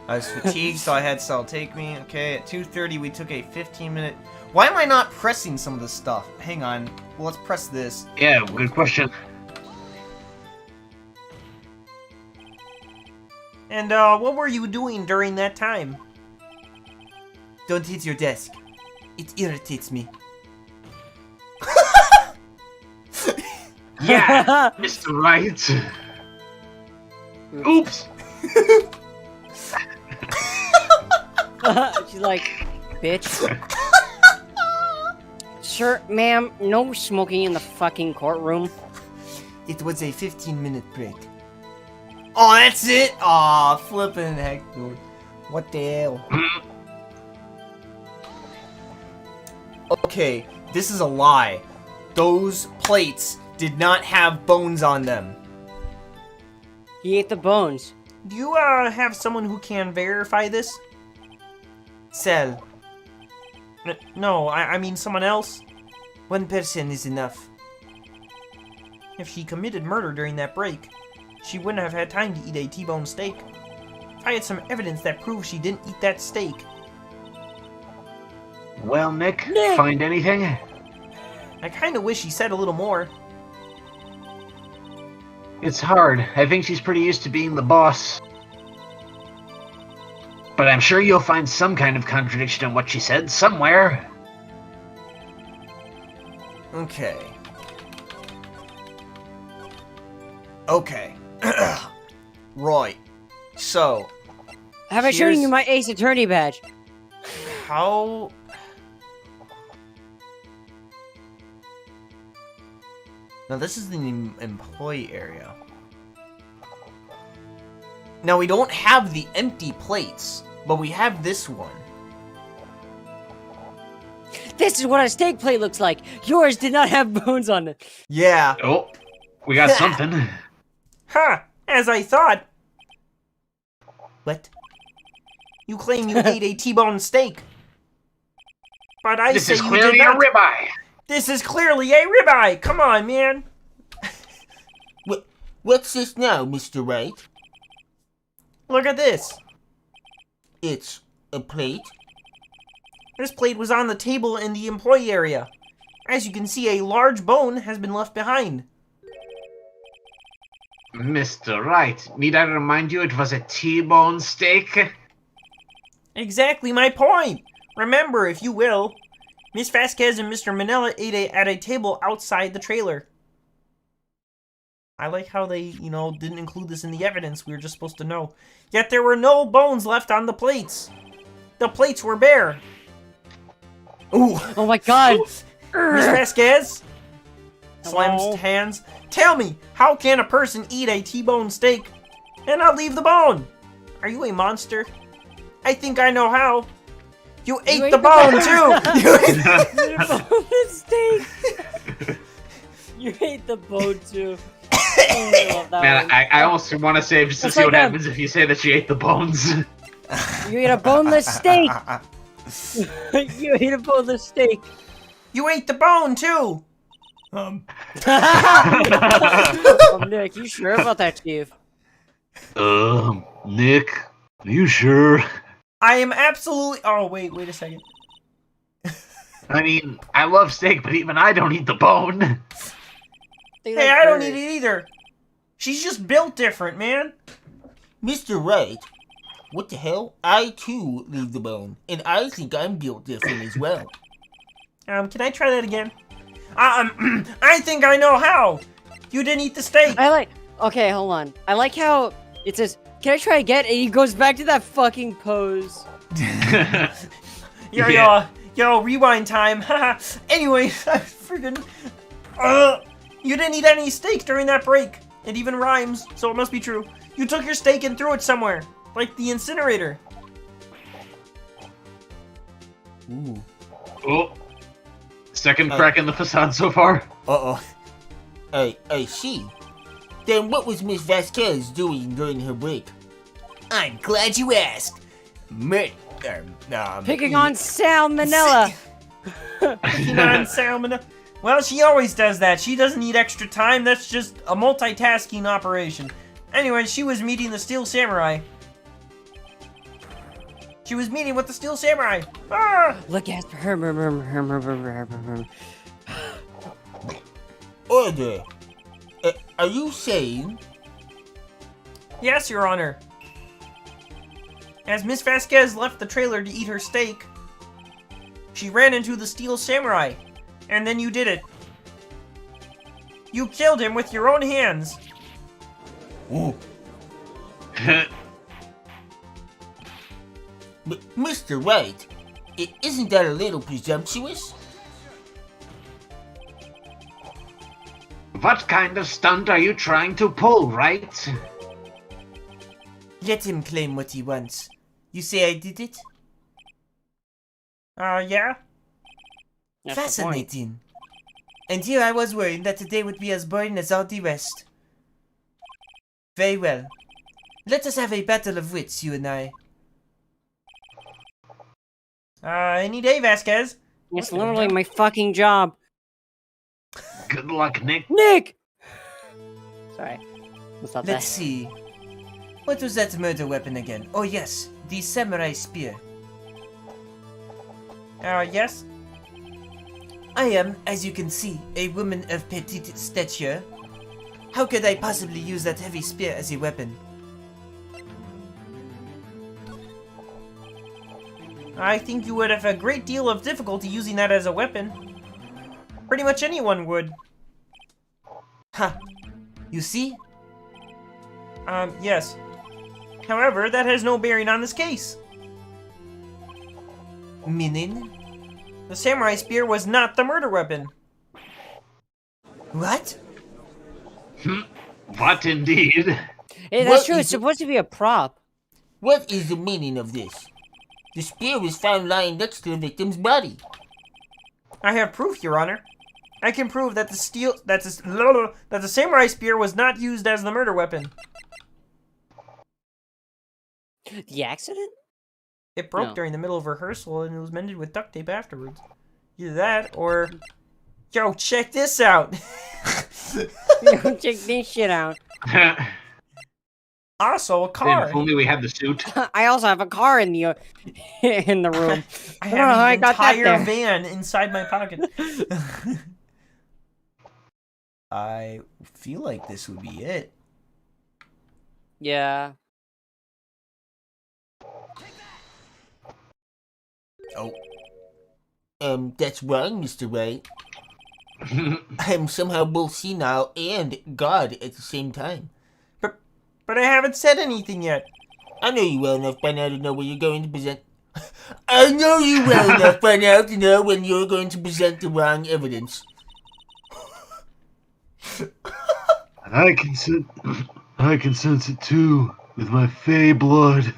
Speaker 1: I was fatigued, so I had Sal take me. Okay, at 2:30 we took a 15-minute... Why am I not pressing some of this stuff? Hang on. Well, let's press this.
Speaker 4: Yeah, good question.
Speaker 1: And, what were you doing during that time? Don't hit your desk. It irritates me.
Speaker 4: Yeah, Mr. Wright. Oops.
Speaker 6: She's like, bitch. Sir, ma'am, no smoking in the fucking courtroom.
Speaker 1: It was a 15-minute break. Oh, that's it? Aw, flippin' heck, dude. What the hell? Okay, this is a lie. Those plates did not have bones on them.
Speaker 6: He ate the bones.
Speaker 1: Do you, have someone who can verify this? Cell. No, I mean someone else. One person is enough. If she committed murder during that break, she wouldn't have had time to eat a T-bone steak. I had some evidence that proves she didn't eat that steak.
Speaker 4: Well, Nick,
Speaker 6: Nick!
Speaker 4: find anything?
Speaker 1: I kinda wish she said a little more.
Speaker 4: It's hard. I think she's pretty used to being the boss. But I'm sure you'll find some kind of contradiction in what she said somewhere.
Speaker 1: Okay. Okay. Right. So,
Speaker 6: Have I shown
Speaker 1: Here's-
Speaker 6: you my Ace Attorney badge?
Speaker 1: how... Now this is the employee area. Now we don't have the empty plates, but we have this one.
Speaker 6: This is what a steak plate looks like. Yours did not have bones on it.
Speaker 1: Yeah.
Speaker 4: Oh, we got something.
Speaker 1: Ha! As I thought. What? You claim you ate a T-bone steak. But I
Speaker 4: This
Speaker 1: say
Speaker 4: is
Speaker 1: you
Speaker 4: clearly
Speaker 1: did
Speaker 4: a
Speaker 1: not.
Speaker 4: ribeye.
Speaker 1: This is clearly a ribeye. Come on, man.
Speaker 5: What's this now, Mr. Wright?
Speaker 1: Look at this.
Speaker 5: It's a plate.
Speaker 1: This plate was on the table in the employee area. As you can see, a large bone has been left behind.
Speaker 4: Mr. Wright, need I remind you it was a T-bone steak?
Speaker 1: Exactly my point. Remember, if you will, Miss Vasquez and Mr. Manella ate at a table outside the trailer. I like how they, didn't include this in the evidence. We were just supposed to know. Yet there were no bones left on the plates. The plates were bare. Ooh.
Speaker 6: Oh my god.
Speaker 1: Miss Vasquez? Slams
Speaker 6: Hello?
Speaker 1: hands. Tell me, how can a person eat a T-bone steak and not leave the bone? Are you a monster? I think I know how. You ate the bone, too! You ate
Speaker 6: steak. You ate the bone too. Oh, I love that
Speaker 4: Man,
Speaker 6: one.
Speaker 4: I almost want to save just to
Speaker 6: It's
Speaker 4: see
Speaker 6: like
Speaker 4: what
Speaker 6: a-
Speaker 4: happens if you say that she ate the bones.
Speaker 6: You ate a boneless steak. You ate a boneless steak.
Speaker 1: You ate the bone, too!
Speaker 6: Nick, you sure about that, Chief?
Speaker 4: Nick, are you sure?
Speaker 1: I am absolutely... Oh, wait a second.
Speaker 4: I mean, I love steak, but even I don't eat the bone.
Speaker 1: Hey, I don't eat it either. She's just built different, man.
Speaker 5: Mr. Wright, what the hell? I too leave the bone, and I think I'm built different as well.
Speaker 1: Can I try that again? I think I know how. You didn't eat the steak.
Speaker 6: Okay, hold on. I like how it says, "Can I try again?" And he goes back to that fucking pose.
Speaker 1: Yo, rewind time. Anyway, I freaking. You didn't eat any steak during that break. It even rhymes, so it must be true. You took your steak and threw it somewhere, like the incinerator.
Speaker 5: Ooh.
Speaker 4: Oh. Second crack in the facade so far.
Speaker 5: Uh-oh. I see. Then what was Miss Vasquez doing during her break?
Speaker 1: I'm glad you asked.
Speaker 6: Picking on salmonella.
Speaker 1: Picking on salmonella. Well, she always does that. She doesn't need extra time. That's just a multitasking operation. Anyway, she was meeting the Steel Samurai. She was meeting with the Steel Samurai. Ah!
Speaker 6: Look at her.
Speaker 5: Order. Are you saying?
Speaker 1: Yes, Your Honor. As Miss Vasquez left the trailer to eat her steak, she ran into the Steel Samurai, and then you did it. You killed him with your own hands.
Speaker 5: Ooh. Mr. Wright, isn't that a little presumptuous?
Speaker 4: What kind of stunt are you trying to pull, Wright?
Speaker 1: Let him claim what he wants. You say I did it? Yeah?
Speaker 6: That's
Speaker 1: Fascinating. And here I was worried that today would be as boring as all the rest. Very well. Let us have a battle of wits, you and I. Any day, Vasquez.
Speaker 6: It's literally my fucking job.
Speaker 4: Good luck, Nick.
Speaker 6: Nick! Sorry. Let's stop
Speaker 1: Let's
Speaker 6: that.
Speaker 1: see. What was that murder weapon again? Oh yes, the samurai spear. Yes? I am, as you can see, a woman of petite stature. How could I possibly use that heavy spear as a weapon? I think you would have a great deal of difficulty using that as a weapon. Pretty much anyone would. Ha! You see? Yes. However, that has no bearing on this case. Meaning? The samurai spear was not the murder weapon. What?
Speaker 4: What indeed?
Speaker 6: Hey, that's
Speaker 5: What
Speaker 6: true.
Speaker 5: is
Speaker 6: It's supposed to be a prop.
Speaker 5: What is the meaning of this? The spear was found lying next to the victim's body.
Speaker 1: I have proof, Your Honor. I can prove that the samurai spear was not used as the murder weapon.
Speaker 6: The accident?
Speaker 1: It broke
Speaker 6: No.
Speaker 1: during the middle of rehearsal and it was mended with duct tape afterwards. Either that or... Yo, check this out!
Speaker 6: Check this shit out.
Speaker 1: Also, a
Speaker 4: If
Speaker 1: car.
Speaker 4: only we had the suit.
Speaker 6: I also have a car in the room.
Speaker 1: I
Speaker 6: I don't know
Speaker 1: have
Speaker 6: how I
Speaker 1: an
Speaker 6: got that
Speaker 1: entire
Speaker 6: there.
Speaker 1: van inside my pocket. I feel like this would be it.
Speaker 6: Yeah.
Speaker 5: Oh. That's wrong, Mr. Wright. I am somehow both senile and God at the same time.
Speaker 1: But I haven't said anything yet.
Speaker 5: I know you well enough by now to know when you're going to present... I know you well enough by now to know when you're going to present the wrong evidence.
Speaker 2: I can sense it too with my fey blood,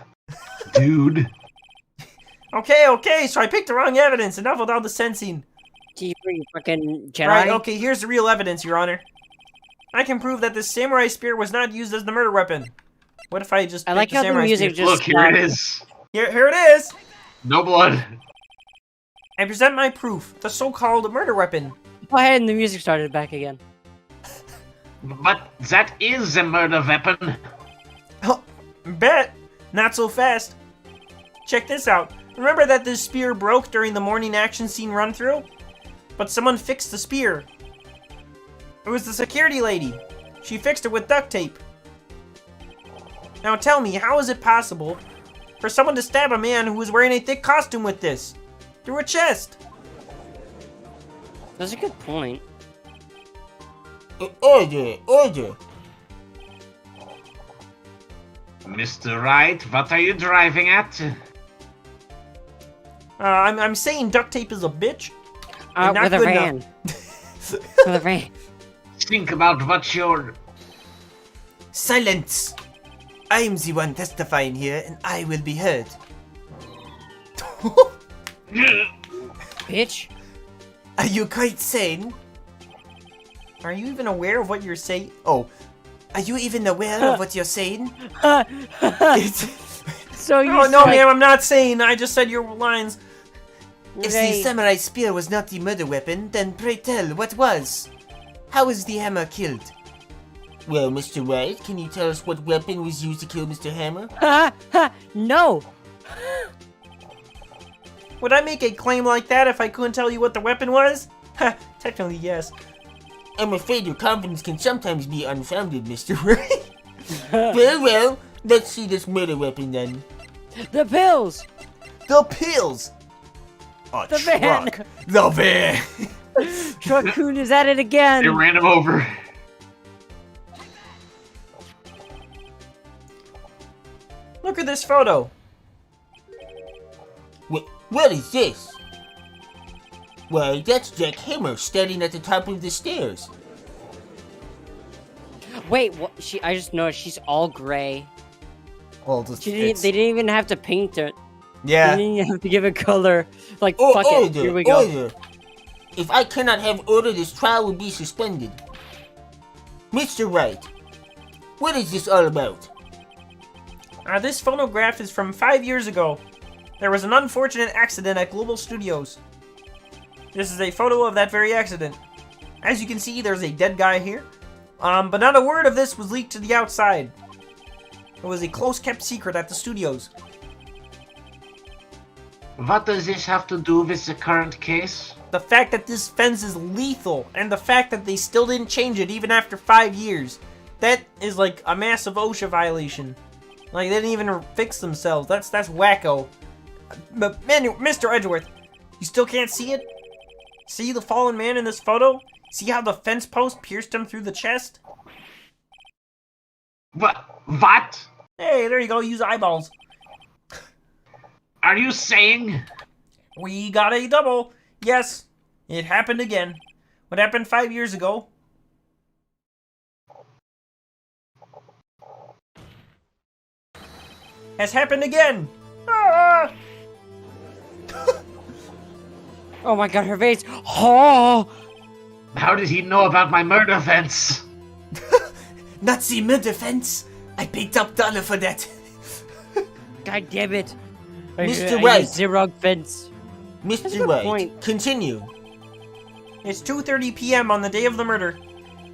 Speaker 2: dude.
Speaker 1: Okay, so I picked the wrong evidence. Enough with all the sensing.
Speaker 6: You fucking Jedi.
Speaker 1: Right, okay, here's the real evidence, Your Honor. I can prove that the samurai spear was not used as the murder weapon. What if I just
Speaker 6: I like
Speaker 1: picked
Speaker 6: how the
Speaker 1: samurai
Speaker 6: music
Speaker 1: spear?
Speaker 6: just
Speaker 4: Look, here it
Speaker 6: stopped.
Speaker 4: is.
Speaker 1: Here it is!
Speaker 4: No blood.
Speaker 1: I present my proof, the so-called murder weapon.
Speaker 6: Go ahead and the music started back again.
Speaker 4: But that is a murder weapon.
Speaker 1: Oh, bet! Not so fast. Check this out. Remember that this spear broke during the morning action scene run-through? But someone fixed the spear. It was the security lady. She fixed it with duct tape. Now tell me, how is it possible for someone to stab a man who was wearing a thick costume with this? Through a chest?
Speaker 6: That's a good point.
Speaker 1: Order, order.
Speaker 4: Mr. Wright, what are you driving at?
Speaker 1: I'm saying duct tape is a bitch. and not
Speaker 6: With a
Speaker 1: good
Speaker 6: van.
Speaker 1: enough.
Speaker 6: With a van.
Speaker 4: Think about what you're...
Speaker 1: Silence! I am the one testifying here, and I will be heard.
Speaker 6: Bitch.
Speaker 1: Are you quite sane? Are you even aware of what you're saying? Oh, are you even aware of what you're saying?
Speaker 6: So you
Speaker 1: Oh no,
Speaker 6: said-
Speaker 1: ma'am, I'm not saying. I just said your lines. If the
Speaker 6: Right.
Speaker 1: samurai spear was not the murder weapon, then pray tell, what was? How was the hammer killed? Well, Mr. Wright, can you tell us what weapon was used to kill Mr. Hammer?
Speaker 6: No.
Speaker 1: Would I make a claim like that if I couldn't tell you what the weapon was? Ha, technically yes. I'm afraid your confidence can sometimes be unfounded, Mr. Wright. Well, let's see this murder weapon then.
Speaker 6: The pills.
Speaker 1: The pills! A
Speaker 6: The van.
Speaker 1: truck. The van!
Speaker 6: Truck-kun is at it again.
Speaker 4: They ran him over.
Speaker 1: Look at this photo. What is this? Why, that's Jack Hammer standing at the top of the stairs.
Speaker 6: Wait, what? I just noticed she's all gray.
Speaker 1: Well,
Speaker 6: They didn't even have to paint it.
Speaker 1: yeah.
Speaker 6: They didn't even have to give it color. Like,
Speaker 1: Oh,
Speaker 6: fuck it.
Speaker 1: order,
Speaker 6: Here we go.
Speaker 1: order. If I cannot have order, this trial will be suspended. Mr. Wright, what is this all about? This photograph is from 5 years ago. There was an unfortunate accident at Global Studios. This is a photo of that very accident. As you can see, there's a dead guy here. But not a word of this was leaked to the outside. It was a close-kept secret at the studios.
Speaker 4: What does this have to do with the current case?
Speaker 1: The fact that this fence is lethal, and the fact that they still didn't change it even after 5 years. That is like a massive OSHA violation. Like, they didn't even fix themselves. That's wacko. But, man, Mr. Edgeworth, you still can't see it? See the fallen man in this photo? See how the fence post pierced him through the chest?
Speaker 4: What?
Speaker 1: Hey, there you go, use eyeballs.
Speaker 4: Are you saying?
Speaker 1: We got a double. Yes, it happened again. What happened 5 years ago? Has happened again. Ah!
Speaker 6: Oh my god, her face. Oh!
Speaker 4: How did he know about my murder fence?
Speaker 1: Not the murder fence. I paid top dollar for that.
Speaker 6: God damn it.
Speaker 1: Mr. Wright.
Speaker 6: Zero fence. That's a
Speaker 1: Mr.
Speaker 6: good
Speaker 1: Wright,
Speaker 6: point.
Speaker 1: continue. It's 2:30 p.m. on the day of the murder.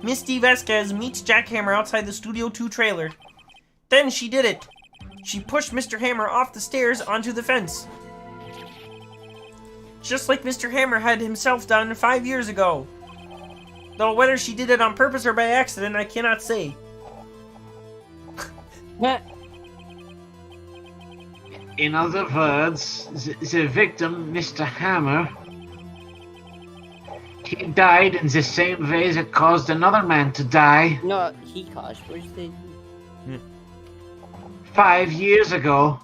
Speaker 1: Misty Vasquez meets Jack Hammer outside the Studio 2 trailer. Then she did it. She pushed Mr. Hammer off the stairs onto the fence. Just like Mr. Hammer had himself done 5 years ago. Though whether she did it on purpose or by accident, I cannot say.
Speaker 6: What?
Speaker 4: In other words, the victim, Mr. Hammer, he died in the same way that caused another man to die
Speaker 6: No, he caused. Where's the...
Speaker 4: 5 years ago.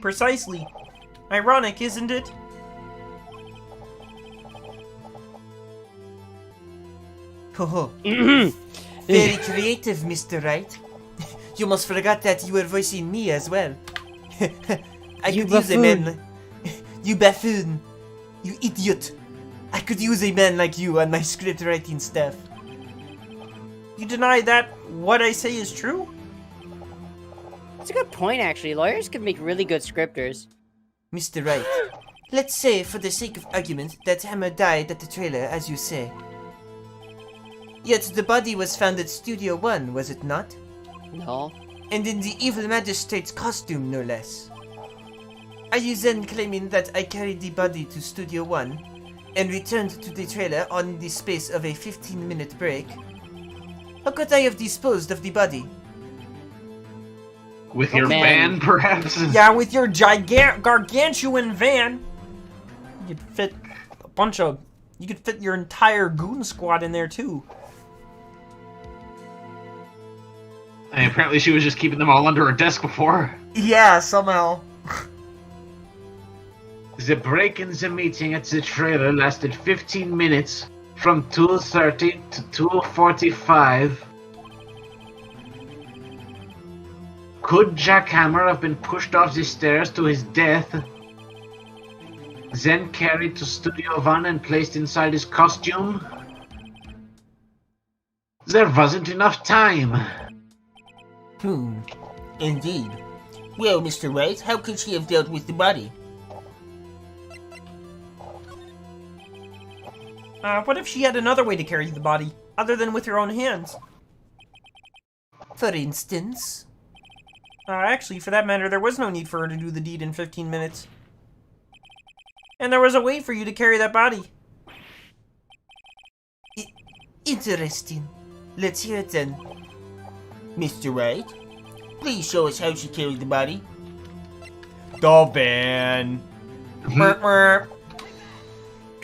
Speaker 1: Precisely. Ironic, isn't it? Ho Very creative, Mr. Wright. You must forgot that you were voicing me as well. I
Speaker 6: You
Speaker 1: could use a
Speaker 6: buffoon.
Speaker 1: man. You buffoon. You idiot. I could use a man like you on my script writing staff. You deny that what I say is true?
Speaker 6: That's a good point, actually. Lawyers could make really good scripters.
Speaker 1: Mr. Wright, let's say, for the sake of argument, that Hammer died at the trailer, as you say. Yet the body was found at Studio 1, was it not?
Speaker 6: No.
Speaker 1: And in the evil magistrate's costume, no less. Are you then claiming that I carried the body to Studio 1, and returned to the trailer on the space of a 15-minute break, how could I have disposed of the body?
Speaker 4: With your
Speaker 6: Man.
Speaker 4: van, perhaps?
Speaker 7: Yeah, with your gargantuan van, you could fit a bunch of. You could fit your entire goon squad in there too.
Speaker 4: And apparently she was just keeping them all under her desk before.
Speaker 7: Yeah, somehow.
Speaker 4: The break in the meeting at the trailer lasted 15 minutes, from 2:30 to 2:45. Could Jack Hammer have been pushed off the stairs to his death, then carried to Studio One and placed inside his costume? There wasn't enough time.
Speaker 1: Indeed. Well, Mr. Wright, how could she have dealt with the body?
Speaker 7: What if she had another way to carry the body, other than with her own hands?
Speaker 1: For instance?
Speaker 7: Actually, for that matter, there was no need for her to do the deed in 15 minutes. And there was a way for you to carry that body.
Speaker 1: Interesting. Let's hear it then. Mr. Wright, please show us how she carried the body.
Speaker 7: The van. Merp, merp.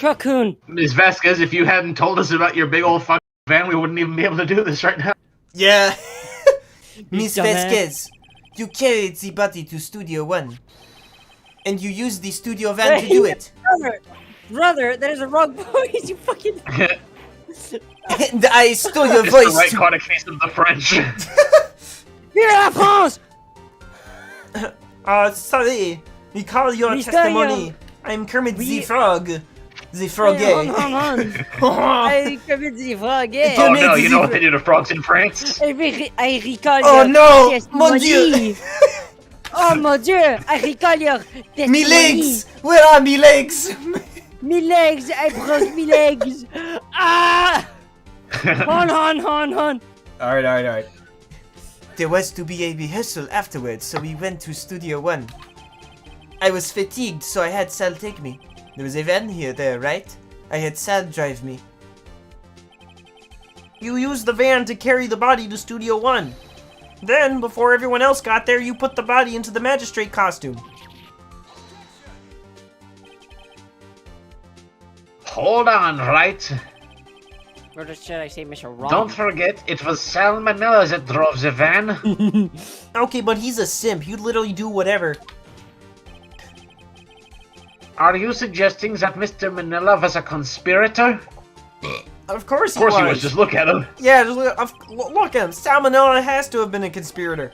Speaker 6: Raccoon.
Speaker 4: Ms. Vasquez, if you hadn't told us about your big old fucking van, we wouldn't even be able to do this right now.
Speaker 1: Yeah. Miss
Speaker 6: dumbass.
Speaker 1: Vasquez, you carried the body to Studio One. And you used the studio van to do it.
Speaker 6: Brother, that is a wrong voice, you fucking...
Speaker 1: And I stole your
Speaker 4: Mr.
Speaker 1: voice
Speaker 4: Wright
Speaker 1: to...
Speaker 4: caught a case of the French.
Speaker 6: Here, la France!
Speaker 7: Sorry. We call your
Speaker 6: Mr.
Speaker 7: testimony.
Speaker 6: Young.
Speaker 7: I'm Kermit the
Speaker 6: We-
Speaker 7: Frog.
Speaker 1: The froggy.
Speaker 6: I commit the frog,
Speaker 4: Oh no, you know what they do to frogs in France?
Speaker 6: I recall
Speaker 1: Oh
Speaker 6: your
Speaker 1: no!
Speaker 6: testimony.
Speaker 1: Mon Dieu!
Speaker 6: Oh mon Dieu! I recall your testimony.
Speaker 1: Me legs! Where are me legs?
Speaker 6: Me legs! I broke me legs! Ah! Hon.
Speaker 7: Alright.
Speaker 1: There was to be a rehearsal afterwards, so we went to Studio One. I was fatigued, so I had Sal take me. There was a van here, right? I had Sal drive me.
Speaker 7: You used the van to carry the body to Studio One. Then, before everyone else got there, you put the body into the magistrate costume.
Speaker 4: Hold on, Wright.
Speaker 6: Or should I say Mr. Wrong?
Speaker 4: Don't forget, it was Salmonella that drove the van.
Speaker 7: Okay, but he's a simp. He'd literally do whatever.
Speaker 4: Are you suggesting that Mr. Manila was a conspirator?
Speaker 7: Of course
Speaker 4: Of course he was, just look at him.
Speaker 7: Yeah, just look at him. Salmonella has to have been a conspirator.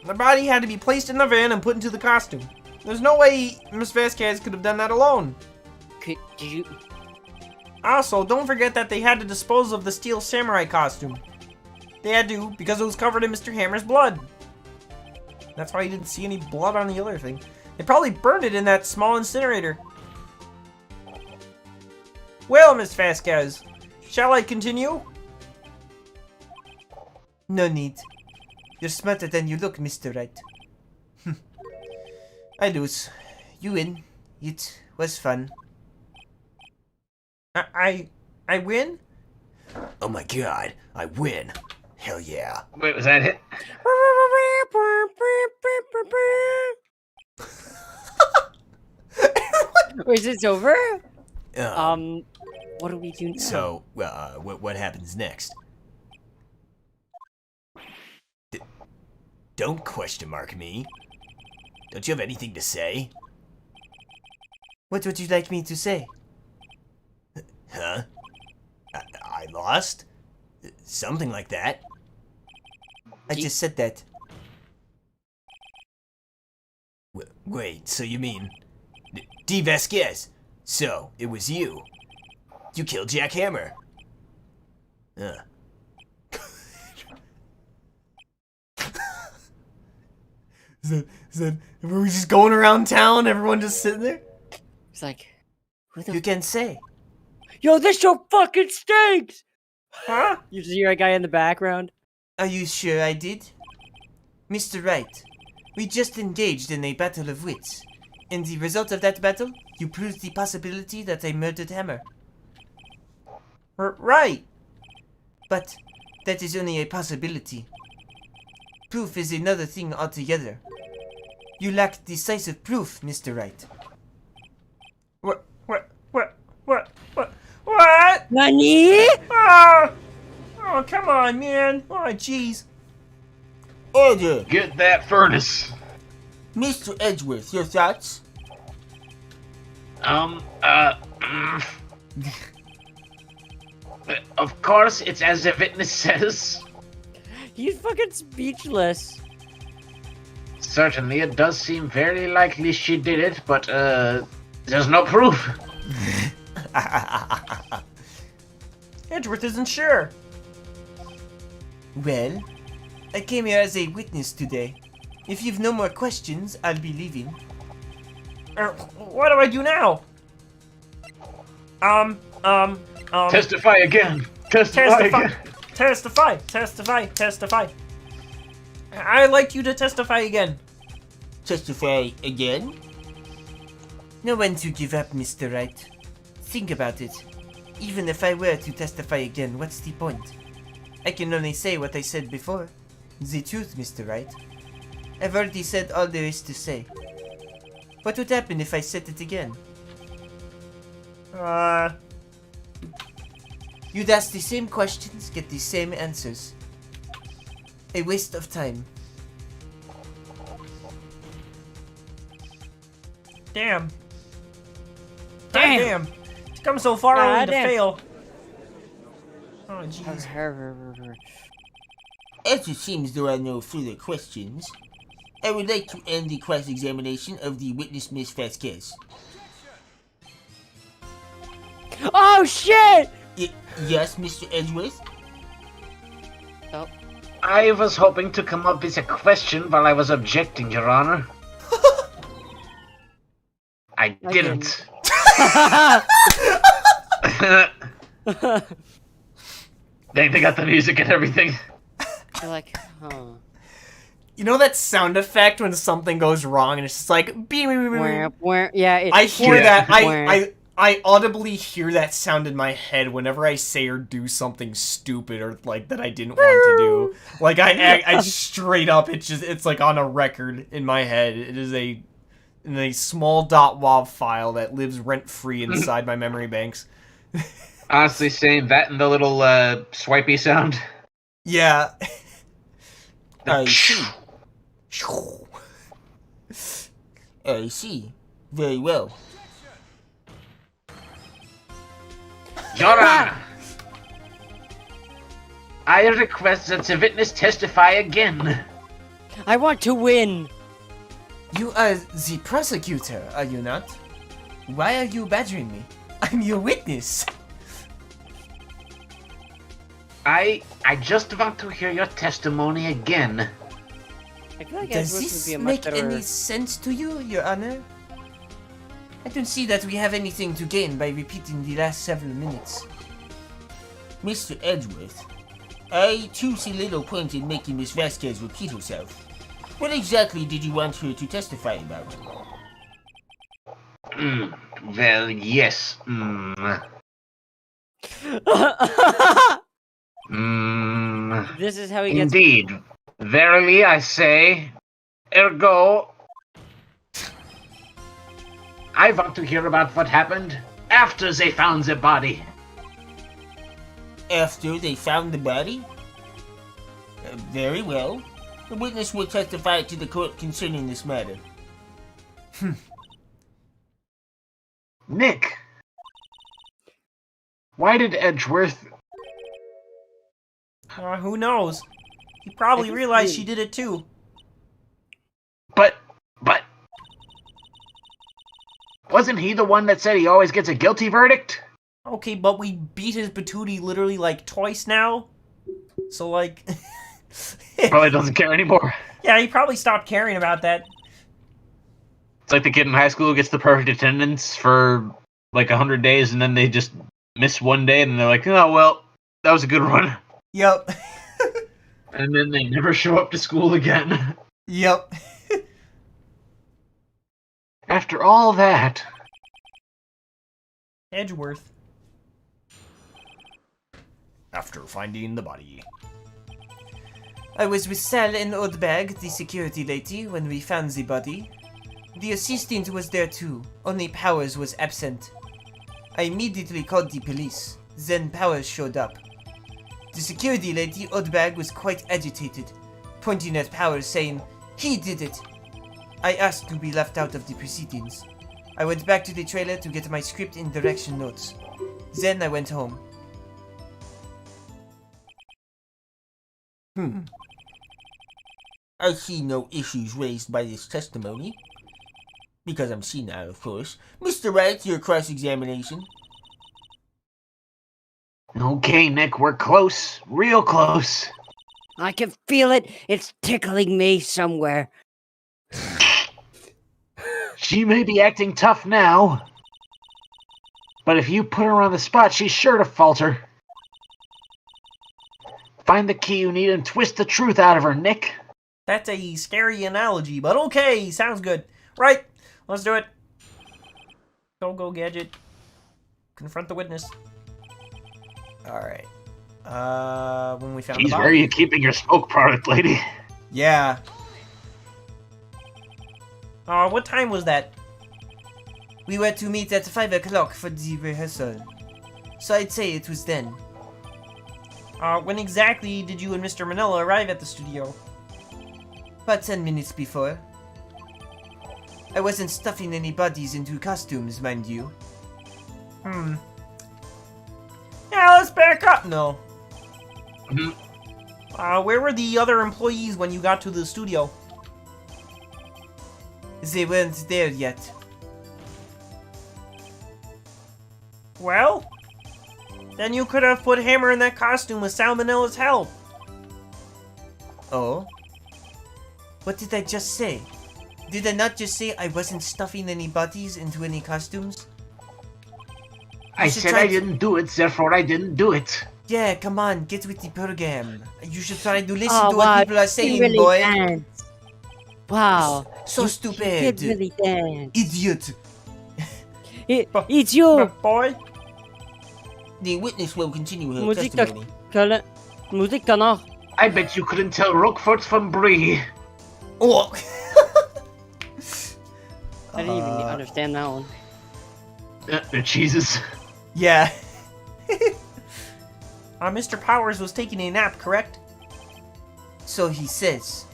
Speaker 7: The body had to be placed in the van and put into the costume. There's no way Miss Vasquez could have done that alone.
Speaker 6: Did you...
Speaker 7: Also, don't forget that they had to dispose of the steel samurai costume. They had to, because it was covered in Mr. Hammer's blood. That's why you didn't see any blood on the other thing. They probably burned it in that small incinerator. Well, Miss Vasquez, shall I continue?
Speaker 1: No need. You're smarter than you look, Mr. Wright. I lose. You win. It was fun.
Speaker 7: I win?
Speaker 5: Oh my god, I win. Hell yeah.
Speaker 4: Wait, was that it?
Speaker 6: Wait, is this over?
Speaker 5: Um,
Speaker 6: What do we do now?
Speaker 5: so, what happens next? Don't question mark me. Don't you have anything to say?
Speaker 1: What would you like me to say?
Speaker 5: Huh? I lost? Something like that.
Speaker 1: I just said that.
Speaker 5: Wait, so you mean... D. Vasquez? So, it was you. You killed Jack Hammer.
Speaker 7: Were we just going around town, everyone just sitting there?
Speaker 6: It's like, who the
Speaker 1: You can say.
Speaker 6: Yo, this show fucking stinks!
Speaker 7: Huh?
Speaker 6: You just hear a guy in the background.
Speaker 1: Are you sure I did? Mr. Wright, we just engaged in a battle of wits, In the result of that battle, you proved the possibility that I murdered Hammer.
Speaker 7: Right.
Speaker 1: But that is only a possibility. Proof is another thing altogether. You lack decisive proof, Mr. Wright.
Speaker 7: What? What?
Speaker 6: Nani?
Speaker 7: Oh, come on, man. Oh, jeez.
Speaker 1: Order!
Speaker 4: Get that furnace.
Speaker 1: Mr. Edgeworth, your thoughts?
Speaker 4: Of course, it's as the witness says.
Speaker 6: He's fucking speechless.
Speaker 4: Certainly, it does seem very likely she did it, but, there's no proof.
Speaker 7: Edgeworth isn't sure.
Speaker 1: Well, I came here as a witness today. If you've no more questions, I'll be leaving.
Speaker 7: What do I do now?
Speaker 4: Testify again. Testify again.
Speaker 7: Testify. I'd like you to testify again.
Speaker 1: Testify again? No one to give up, Mr. Wright. Think about it. Even if I were to testify again, what's the point? I can only say what I said before. The truth, Mr. Wright. I've already said all there is to say. What would happen if I said it again? You'd ask the same questions, get the same answers. A waste of time.
Speaker 7: Damn. Damn. It's come so far only to
Speaker 6: damn.
Speaker 7: fail. Oh, jeez.
Speaker 1: As it seems there are no further questions, I would like to end the cross-examination of the witness, Miss Vasquez.
Speaker 6: Oh shit!
Speaker 1: Yes, Mr. Edgeworth?
Speaker 6: Oh.
Speaker 4: I was hoping to come up with a question while I was objecting, Your Honor. I didn't. Dang, they got the music and everything.
Speaker 6: You're like, huh.
Speaker 7: You know that sound effect when something goes wrong and it's just like
Speaker 6: Yeah, it's
Speaker 7: I hear
Speaker 4: Yeah.
Speaker 7: that. I audibly hear that sound in my head whenever I say or do something stupid or like that I didn't want to do. Like I straight up, it's like on a record in my head. It is in a small .wav file that lives rent free inside my memory banks.
Speaker 4: Honestly, saying that and the little swipey sound.
Speaker 7: Yeah.
Speaker 1: I see. I see. Very well.
Speaker 4: Your Honor, I request that the witness testify again.
Speaker 6: I want to win.
Speaker 1: You are the prosecutor, are you not? Why are you badgering me? I'm your witness.
Speaker 4: I just want to hear your testimony again.
Speaker 6: I feel like
Speaker 1: Does
Speaker 6: Edgeworth would
Speaker 1: this
Speaker 6: be a much
Speaker 1: make
Speaker 6: better...
Speaker 1: any sense to you, Your Honor? I don't see that we have anything to gain by repeating the last several minutes. Mr. Edgeworth, I too see little point in making Miss Vasquez repeat herself. What exactly did you want her to testify about?
Speaker 4: Well, yes.
Speaker 6: This is how he gets...
Speaker 4: Indeed. Verily I say, ergo... I want to hear about what happened after they found the body.
Speaker 1: After they found the body? Very well. The witness will testify to the court concerning this matter.
Speaker 4: Nick! Why did Edgeworth...
Speaker 7: Who knows? He probably
Speaker 6: I think
Speaker 7: realized
Speaker 6: he-
Speaker 7: she did it too.
Speaker 4: But... Wasn't he the one that said he always gets a guilty verdict?
Speaker 7: Okay, but we beat his patootie literally like twice now. So like...
Speaker 4: Probably doesn't care anymore.
Speaker 7: Yeah, he probably stopped caring about that.
Speaker 4: It's like the kid in high school who gets the perfect attendance for like 100 days and then they just miss one day and they're like, oh, well, that was a good run.
Speaker 7: Yep.
Speaker 4: And then they never show up to school again.
Speaker 7: Yep.
Speaker 4: After all that,
Speaker 7: Edgeworth. After finding the body.
Speaker 1: I was with Sal and Oddbag, the security lady, when we found the body. The assistant was there too, only Powers was absent. I immediately called the police, then Powers showed up. The security lady, Oddbag, was quite agitated, pointing at Powers saying, "He did it!" I asked to be left out of the proceedings. I went back to the trailer to get my script and direction notes. Then I went home. I see no issues raised by this testimony. Because I'm senile, of course. Mr. Wright, your cross-examination.
Speaker 4: okay, Nick, we're close. Real close.
Speaker 8: I can feel it. It's tickling me somewhere.
Speaker 4: She may be acting tough now, but if you put her on the spot, she's sure to falter. Find the key you need and twist the truth out of her, Nick.
Speaker 7: That's a scary analogy, but okay, sounds good. Right, let's do it. Go, Gadget. Confront the witness.
Speaker 1: Alright. When we found
Speaker 4: Jeez,
Speaker 1: the
Speaker 4: where are
Speaker 1: body.
Speaker 4: you keeping your smoke product, lady?
Speaker 1: Yeah.
Speaker 7: What time was that?
Speaker 1: We were to meet at 5 o'clock for the rehearsal. So I'd say it was then.
Speaker 7: When exactly did you and Mr. Manila arrive at the studio?
Speaker 1: About 10 minutes before. I wasn't stuffing any bodies into costumes, mind you.
Speaker 7: Yeah, let's back up. No.
Speaker 4: Mhm.
Speaker 7: Where were the other employees when you got to the studio?
Speaker 1: They weren't there yet.
Speaker 7: Well, then you could have put Hammer in that costume with Sal Manila's help.
Speaker 1: Oh? What did I just say? Did I not just say I wasn't stuffing any bodies into any costumes?
Speaker 4: I
Speaker 1: should
Speaker 4: said
Speaker 1: try
Speaker 4: I
Speaker 1: to-
Speaker 4: didn't do it, therefore I didn't do it.
Speaker 1: Yeah, come on, get with the program. You should try to listen
Speaker 8: Oh,
Speaker 1: to
Speaker 8: wow,
Speaker 1: what people are
Speaker 8: you
Speaker 1: saying,
Speaker 8: really
Speaker 1: boy.
Speaker 8: dance. Wow.
Speaker 1: So
Speaker 8: You
Speaker 1: stupid.
Speaker 8: kid really dance.
Speaker 1: Idiot.
Speaker 8: It's you.
Speaker 7: Boy,
Speaker 1: The witness will continue her
Speaker 8: Music
Speaker 1: testimony.
Speaker 8: Musik danach.
Speaker 4: I bet you couldn't tell Roquefort from Brie.
Speaker 1: Oh!
Speaker 8: I didn't even understand that one.
Speaker 4: They're cheeses.
Speaker 1: Yeah.
Speaker 7: Mr. Powers was taking a nap, correct?
Speaker 1: So he says.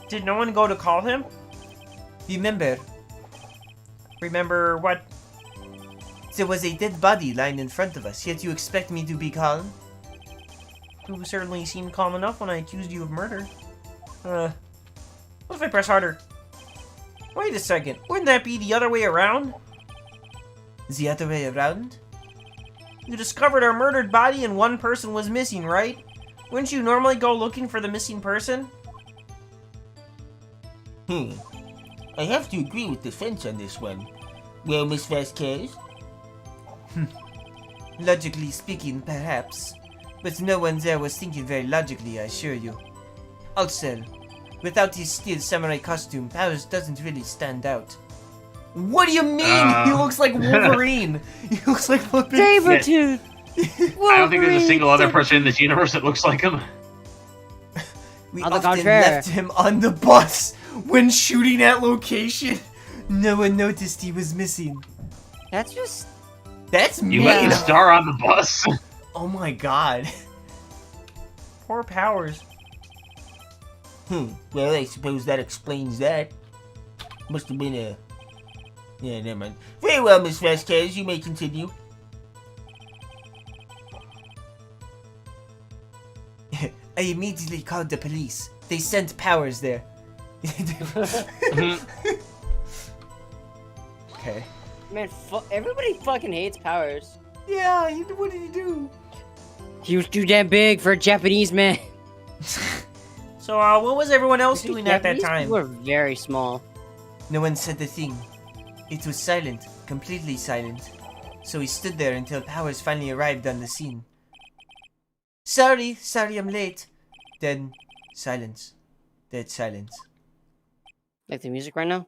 Speaker 7: Did no one go to call him?
Speaker 1: Remember,
Speaker 7: Remember what?
Speaker 1: there was a dead body lying in front of us, yet you expect me to be calm?
Speaker 7: You certainly seemed calm enough when I accused you of murder. What if I press harder? Wait a second, wouldn't that be the other way around?
Speaker 1: The other way around?
Speaker 7: You discovered our murdered body and one person was missing, right? Wouldn't you normally go looking for the missing person?
Speaker 1: I have to agree with the fence on this one. Well, Miss Vasquez? Logically speaking, perhaps. But no one there was thinking very logically, I assure you. Also, without his steel samurai costume, Powers doesn't really stand out. What do you mean? He looks like Wolverine! He looks like flipping...
Speaker 8: Sabretooth.
Speaker 4: I don't think there's a single other person in this universe that looks like him.
Speaker 1: We
Speaker 8: On the
Speaker 1: often
Speaker 8: contrary.
Speaker 1: left him on the bus when shooting at location. No one noticed he was missing.
Speaker 8: That's just.
Speaker 1: That's
Speaker 4: You
Speaker 1: mean.
Speaker 4: let the star on the bus.
Speaker 1: Oh my god.
Speaker 7: Poor Powers.
Speaker 1: Well, I suppose that explains that. Must have been a... Yeah, never mind. Very well, Miss Vasquez, you may continue. I immediately called the police. They sent Powers there. Okay.
Speaker 8: Man, everybody fucking hates Powers.
Speaker 1: Yeah, what did he do?
Speaker 8: He was too damn big for a Japanese man.
Speaker 7: So, what was everyone else doing at that
Speaker 8: Japanese
Speaker 7: time?
Speaker 8: people were very small.
Speaker 1: No one said a thing. It was silent, completely silent. So he stood there until Powers finally arrived on the scene. Sorry, I'm late. Then, silence. Dead silence.
Speaker 8: Like the music right now?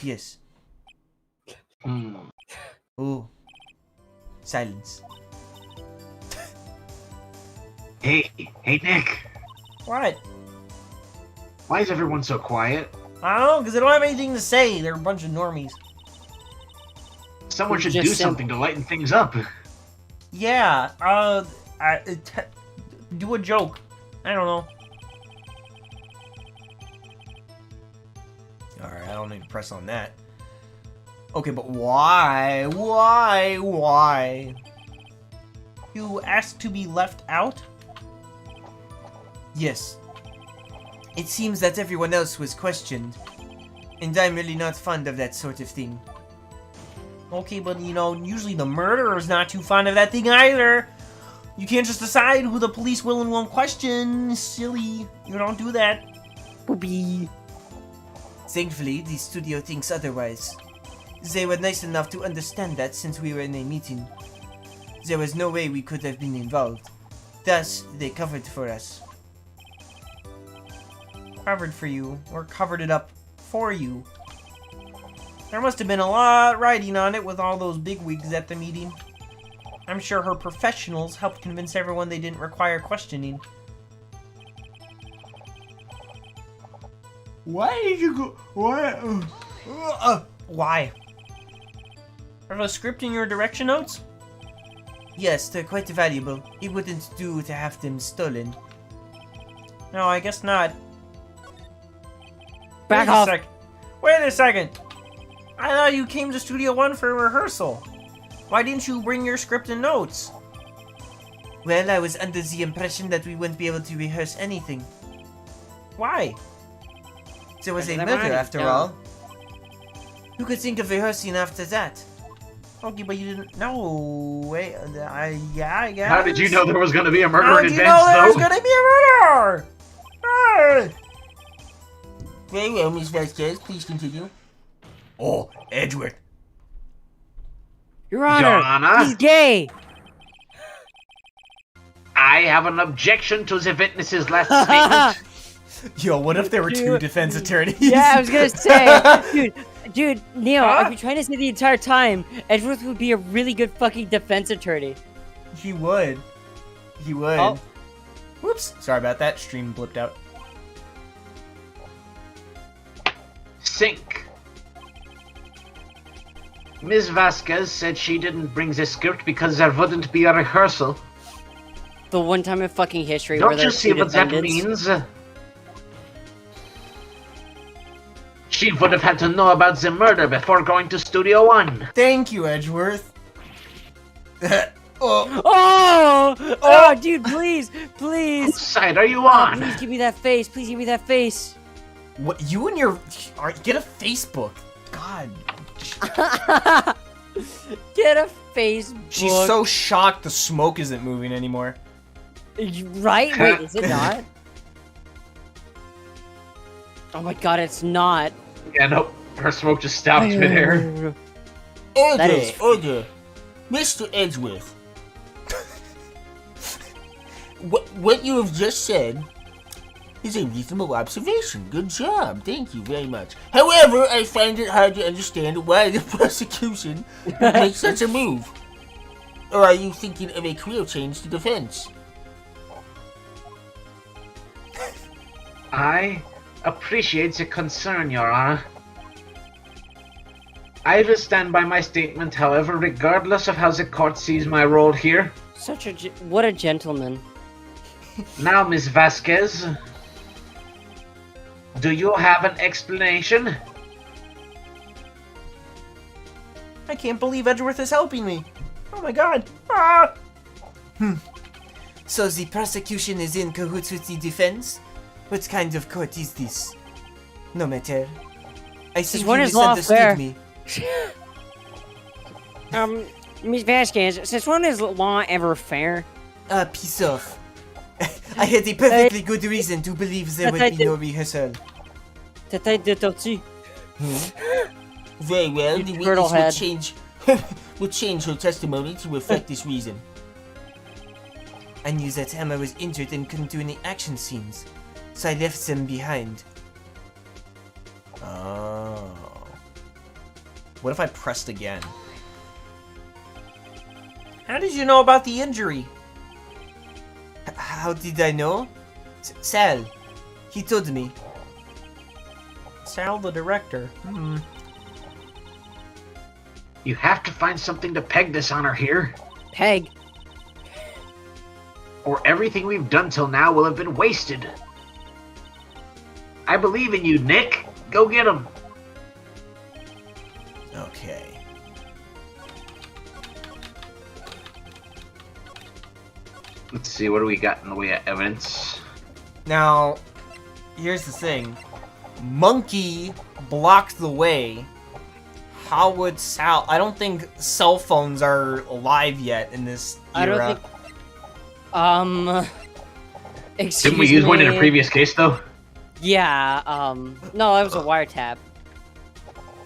Speaker 1: Yes.
Speaker 4: Hmm.
Speaker 1: Oh. Silence.
Speaker 4: Hey, Nick.
Speaker 7: What?
Speaker 4: Why is everyone so quiet?
Speaker 7: I don't know, because they don't have anything to say. They're a bunch of normies.
Speaker 4: Someone should
Speaker 8: Just
Speaker 4: do something to lighten things up.
Speaker 7: Yeah, do a joke. I don't know.
Speaker 1: Alright, I don't need to press on that. Okay, but why? Why?
Speaker 7: You asked to be left out?
Speaker 1: Yes. It seems that everyone else was questioned. And I'm really not fond of that sort of thing.
Speaker 7: Okay, but you know, usually the murderer's not too fond of that thing either. You can't just decide who the police will and won't question. Silly. You don't do that.
Speaker 8: Boopy.
Speaker 1: Thankfully, the studio thinks otherwise. They were nice enough to understand that since we were in a meeting. There was no way we could have been involved. Thus, they covered for us.
Speaker 7: Covered for you, or covered it up for you. There must have been a lot riding on it with all those bigwigs at the meeting. I'm sure her professionals helped convince everyone they didn't require questioning.
Speaker 1: Why did you go?
Speaker 7: Why? Have a script in your direction notes?
Speaker 1: Yes, they're quite valuable. It wouldn't do to have them stolen.
Speaker 7: No, I guess not.
Speaker 8: Back
Speaker 7: Wait
Speaker 8: off.
Speaker 7: a sec. Wait a second. I thought you came to Studio One for rehearsal. Why didn't you bring your script and notes?
Speaker 1: Well, I was under the impression that we wouldn't be able to rehearse anything.
Speaker 7: Why?
Speaker 1: There was a
Speaker 8: Because I
Speaker 1: murder
Speaker 8: wanted
Speaker 1: after
Speaker 8: to.
Speaker 1: all. Who could think of rehearsing after that?
Speaker 7: Okay, but you didn't know. Wait, yeah, I guess.
Speaker 4: How did you know there was going to be a murder
Speaker 7: How
Speaker 4: in
Speaker 7: did you
Speaker 4: advance,
Speaker 7: know there was
Speaker 4: though?
Speaker 7: gonna be a murder? Ah!
Speaker 1: Very well, Miss Vasquez, please continue. Oh, Edgeworth.
Speaker 8: Your Honor,
Speaker 4: Your Honor?
Speaker 8: he's gay.
Speaker 4: I have an objection to the witness's last statement.
Speaker 1: Yo, what if there were two
Speaker 8: Dude.
Speaker 1: defense attorneys?
Speaker 8: Yeah, I was gonna say, dude, Neil,
Speaker 7: Huh?
Speaker 8: I've been trying to say the entire time, Edgeworth would be a really good fucking defense attorney.
Speaker 1: He would. He would.
Speaker 8: Oh.
Speaker 1: Whoops. Sorry about that. Stream blipped out.
Speaker 4: Sink. Ms. Vasquez said she didn't bring the script because there wouldn't be a rehearsal.
Speaker 8: The one time in fucking history where
Speaker 4: Don't you
Speaker 8: there's
Speaker 4: see
Speaker 8: two
Speaker 4: what that
Speaker 8: defendants.
Speaker 4: means? She would have had to know about the murder before going to Studio One.
Speaker 1: Thank you, Edgeworth. Oh,
Speaker 8: Oh, dude, please, please.
Speaker 4: Whose side are you
Speaker 8: Oh,
Speaker 4: on?
Speaker 8: please give me that face. Please give me that face.
Speaker 1: what? You and your... Get a Facebook. God.
Speaker 8: Get a face.
Speaker 1: She's so shocked the smoke isn't moving anymore.
Speaker 8: Right? Wait, is it not? Oh my god, it's not.
Speaker 4: Yeah, nope. Her smoke just stopped midair.
Speaker 8: That is-
Speaker 1: Order. Mr. Edgeworth. what you have just said is a reasonable observation. Good job. Thank you very much. However, I find it hard to understand why the prosecution would make such a move. Or are you thinking of a career change to defense?
Speaker 4: I appreciate the concern, Your Honor. I will stand by my statement, however, regardless of how the court sees my role here.
Speaker 8: What a gentleman.
Speaker 4: Now, Ms. Vasquez, do you have an explanation?
Speaker 7: I can't believe Edgeworth is helping me. Oh my god. Ah!
Speaker 1: So the prosecution is in cahoots with the defense? What kind of court is this? No matter. I think
Speaker 8: one
Speaker 1: you
Speaker 8: is lawfare.
Speaker 1: misunderstood me.
Speaker 8: Miss Vasquez, since when is law ever fair?
Speaker 1: Piece off. I had a perfectly good reason to believe there would be no rehearsal.
Speaker 8: Ta tête de tortue.
Speaker 1: Very well,
Speaker 8: You
Speaker 1: the
Speaker 8: turtle
Speaker 1: witness will
Speaker 8: head.
Speaker 1: change will change her testimony to reflect this reason. I knew that Emma was injured and couldn't do any action scenes, so I left them behind. Oh. What if I pressed again?
Speaker 7: How did you know about the injury?
Speaker 1: How did I know? Sal. He told me.
Speaker 7: Sal, the director.
Speaker 4: You have to find something to peg this on her here,
Speaker 8: Peg.
Speaker 4: or everything we've done till now will have been wasted. I believe in you, Nick. Go get him.
Speaker 1: Okay.
Speaker 4: Let's see, what do we got in the way of evidence?
Speaker 1: Now, here's the thing. Monkey blocked the way. How would Sal... I don't think cell phones are alive yet in this era.
Speaker 8: I don't think... Excuse
Speaker 4: Didn't we use one in a
Speaker 8: me.
Speaker 4: previous case, though?
Speaker 8: Yeah, no, that was a wiretap.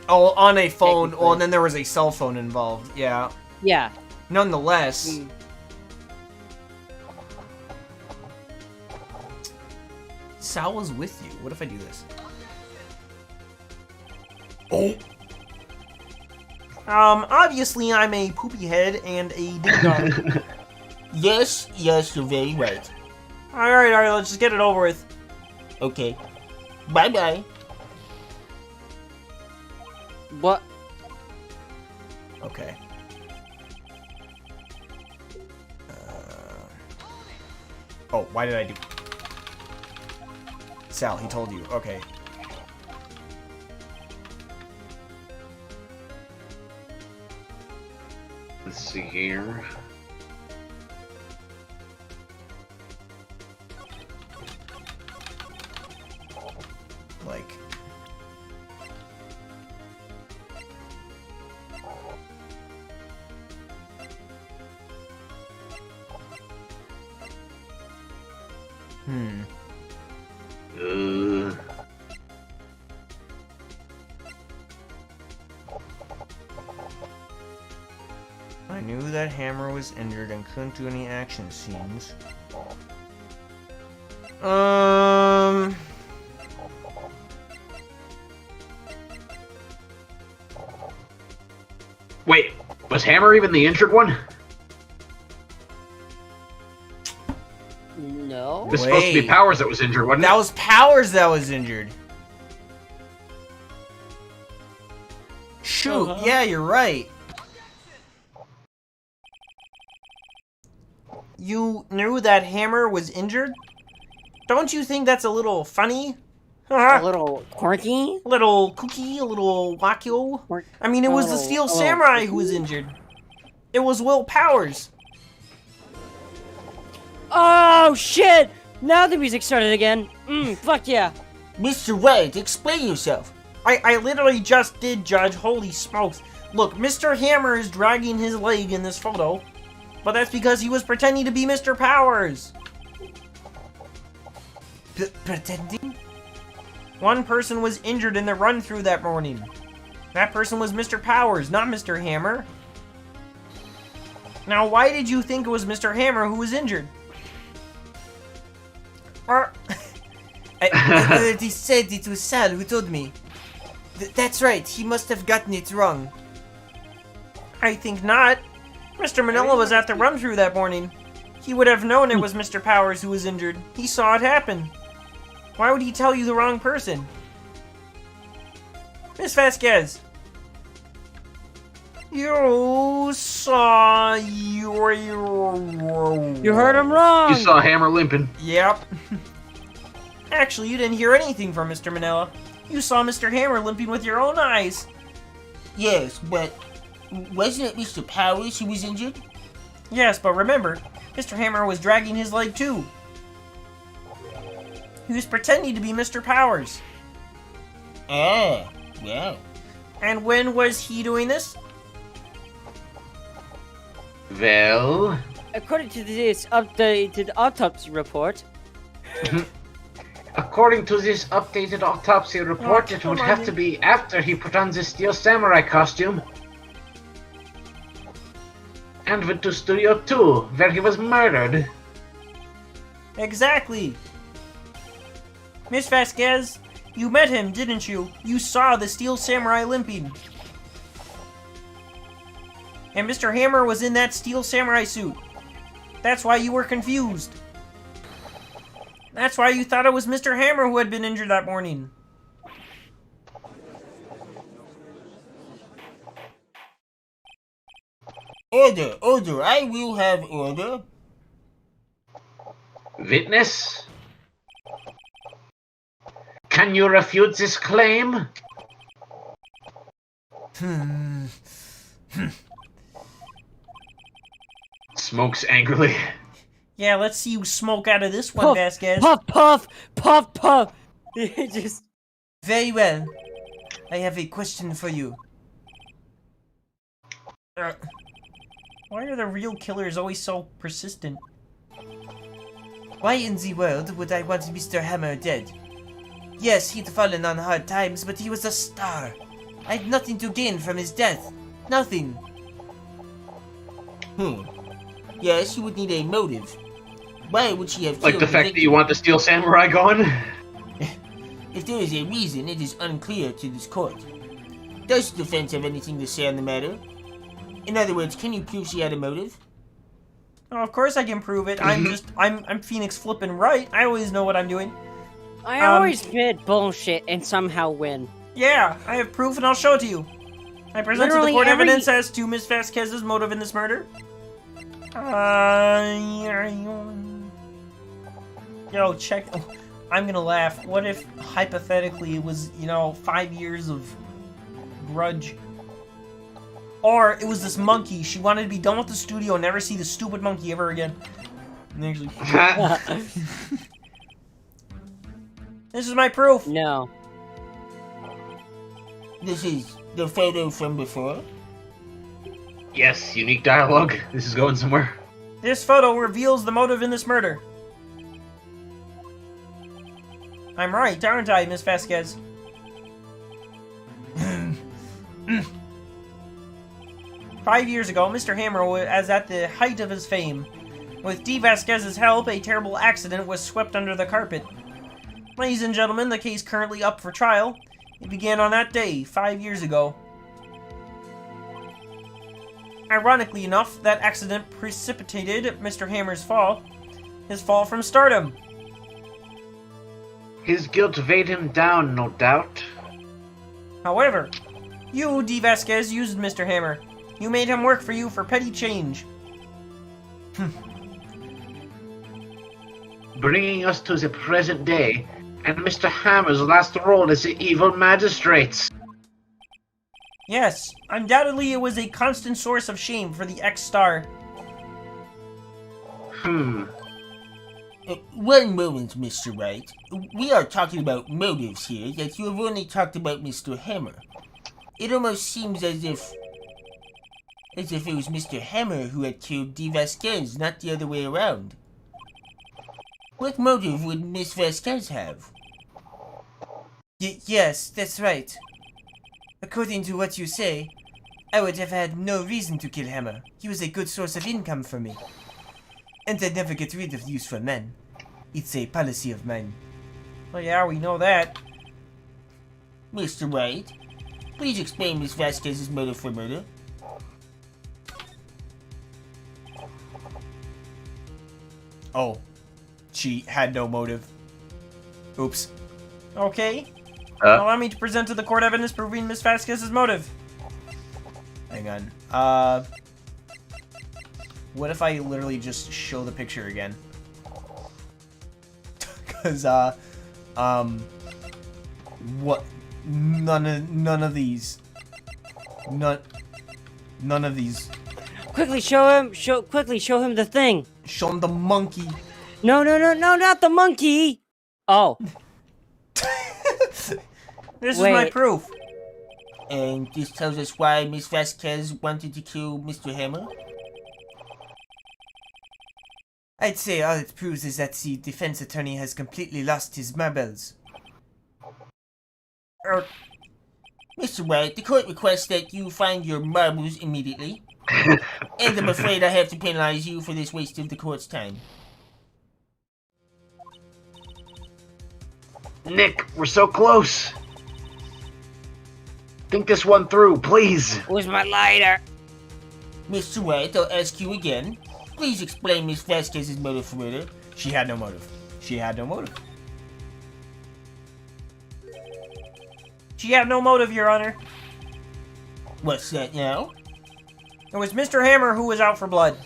Speaker 1: Oh, on a phone.
Speaker 8: Technically.
Speaker 1: Well, and then there was a cell phone involved. Yeah.
Speaker 8: Yeah.
Speaker 1: Nonetheless... Sal was with you. What if I do this? Oh!
Speaker 7: Obviously I'm a poopy head and a ding-dong.
Speaker 1: Yes, you're very right.
Speaker 7: Alright, let's just get it over with.
Speaker 1: Okay. Bye-bye.
Speaker 8: What?
Speaker 1: Okay. Oh, why did I do... Sal, he told you. Okay.
Speaker 4: Let's see here.
Speaker 1: Like... I knew that Hammer was injured and couldn't do any action scenes.
Speaker 4: Wait, was Hammer even the injured one?
Speaker 8: No.
Speaker 4: It was supposed to be
Speaker 1: Wait.
Speaker 4: Powers that was injured, wasn't
Speaker 1: That
Speaker 4: it?
Speaker 1: was Powers that was injured. Shoot, yeah, you're right.
Speaker 7: You knew that Hammer was injured? Don't you think that's a little funny?
Speaker 8: A little quirky?
Speaker 7: Little kooky, a little wacko.
Speaker 8: Quirk-
Speaker 7: I mean, it was the
Speaker 8: little-
Speaker 7: Steel
Speaker 8: a little
Speaker 7: Samurai who was injured. It was Will Powers.
Speaker 8: Oh, shit! Now the music started again. Fuck yeah.
Speaker 1: Mr. Wright, explain yourself.
Speaker 7: I literally just did, Judge. Holy smokes. Look, Mr. Hammer is dragging his leg in this photo. But that's because he was pretending to be Mr. Powers.
Speaker 1: Pretending?
Speaker 7: One person was injured in the run-through that morning. That person was Mr. Powers, not Mr. Hammer. Now, why did you think it was Mr. Hammer who was injured?
Speaker 1: He said it was Sal who told me. That's right, he must have gotten it wrong.
Speaker 7: I think not. Mr. Manila was at the run-through that morning. He would have known it was Mr. Powers who was injured. He saw it happen. Why would he tell you the wrong person? Miss Vasquez. You saw your...
Speaker 8: You heard him wrong!
Speaker 4: You saw Hammer limping.
Speaker 7: Yep. Actually, you didn't hear anything from Mr. Manila. You saw Mr. Hammer limping with your own eyes.
Speaker 1: Yes, but wasn't it Mr. Powers who was injured?
Speaker 7: Yes, but remember, Mr. Hammer was dragging his leg too. He was pretending to be Mr. Powers.
Speaker 1: Ah, yeah.
Speaker 7: And when was he doing this?
Speaker 4: Well,
Speaker 8: According to this updated autopsy report,
Speaker 4: according to this updated autopsy report, it would have to be after he put on the Steel Samurai costume and went to Studio 2, where he was murdered.
Speaker 7: Exactly. Miss Vasquez, you met him, didn't you? You saw the Steel Samurai limping. And Mr. Hammer was in that steel samurai suit. That's why you were confused. That's why you thought it was Mr. Hammer who had been injured that morning.
Speaker 1: Order, order, I will have order.
Speaker 4: Witness? Can you refute this claim? Smokes angrily.
Speaker 7: Yeah, let's see you smoke out of this one, Vasquez.
Speaker 8: Puff, puff, puff, puff. Just
Speaker 1: Very well. I have a question for you.
Speaker 7: Why are the real killers always so persistent?
Speaker 1: Why in the world would I want Mr. Hammer dead? Yes, he'd fallen on hard times, but he was a star. I had nothing to gain from his death. Nothing. Yes, you would need a motive. Why would she have
Speaker 4: Like
Speaker 1: killed
Speaker 4: the fact that you want the Steel Samurai gone?
Speaker 1: If there is a reason, it is unclear to this court. Does the defense have anything to say on the matter? In other words, can you prove she had a motive?
Speaker 7: Oh, of course I can prove it. I'm Phoenix flipping right. I always know what I'm doing.
Speaker 8: I always fit bullshit and somehow win.
Speaker 7: Yeah, I have proof and I'll show it to you. I presented
Speaker 8: Literally
Speaker 7: the court
Speaker 8: every-
Speaker 7: evidence as to Miss Vasquez's motive in this murder. Yo, check. Oh, I'm gonna laugh. What if, hypothetically, it was, 5 years of grudge? Or it was this monkey. She wanted to be done with the studio and never see the stupid monkey ever again. And actually, this is my proof.
Speaker 8: No.
Speaker 1: This is the photo from before.
Speaker 4: Yes, unique dialogue. This is going somewhere.
Speaker 7: This photo reveals the motive in this murder. I'm right, aren't I, Miss Vasquez? 5 years ago, Mr. Hammer was at the height of his fame. With D. Vasquez's help, a terrible accident was swept under the carpet. Ladies and gentlemen, the case currently up for trial. It began on that day, 5 years ago. Ironically enough, that accident precipitated Mr. Hammer's fall. His fall from stardom.
Speaker 4: His guilt weighed him down, no doubt.
Speaker 7: However, you, D. Vasquez, used Mr. Hammer. You made him work for you for petty change.
Speaker 4: Bringing us to the present day, and Mr. Hammer's last role as the evil magistrates.
Speaker 7: Yes, undoubtedly it was a constant source of shame for the ex-star.
Speaker 1: One moment, Mr. Wright. We are talking about motives here, yet you have only talked about Mr. Hammer. It almost seems as if it was Mr. Hammer who had killed D. Vasquez, not the other way around. What motive would Miss Vasquez have? Yes, that's right. According to what you say, I would have had no reason to kill Hammer. He was a good source of income for me. And I'd never get rid of useful men. It's a policy of mine.
Speaker 7: Well, yeah, we know that.
Speaker 1: Mr. Wright, please explain Miss Vasquez's motive for murder.
Speaker 7: Oh. She had no motive. Oops. Okay. Allow me to present to the court evidence proving Miss Vasquez's motive. Hang on. What if I literally just show the picture again? Cause what? None of these. None of these.
Speaker 8: Quickly show him the thing.
Speaker 7: Show him the monkey.
Speaker 8: No, not the monkey. Oh.
Speaker 7: This is my
Speaker 8: Wait.
Speaker 7: proof.
Speaker 1: And this tells us why Miss Vasquez wanted to kill Mr. Hammer?
Speaker 5: I'd say all it proves is that the defense attorney has completely lost his marbles.
Speaker 1: Mr. Wright, the court requests that you find your marbles immediately. And I'm afraid I have to penalize you for this waste of the court's time.
Speaker 4: Nick, we're so close. Think this one through, please.
Speaker 8: Where's my lighter?
Speaker 1: Mr. Wright, I'll ask you again. Please explain Miss Vasquez's motive for murder.
Speaker 7: She had no motive. She had no motive. She had no motive, Your Honor.
Speaker 1: What's that now?
Speaker 7: It was Mr. Hammer who was out for blood.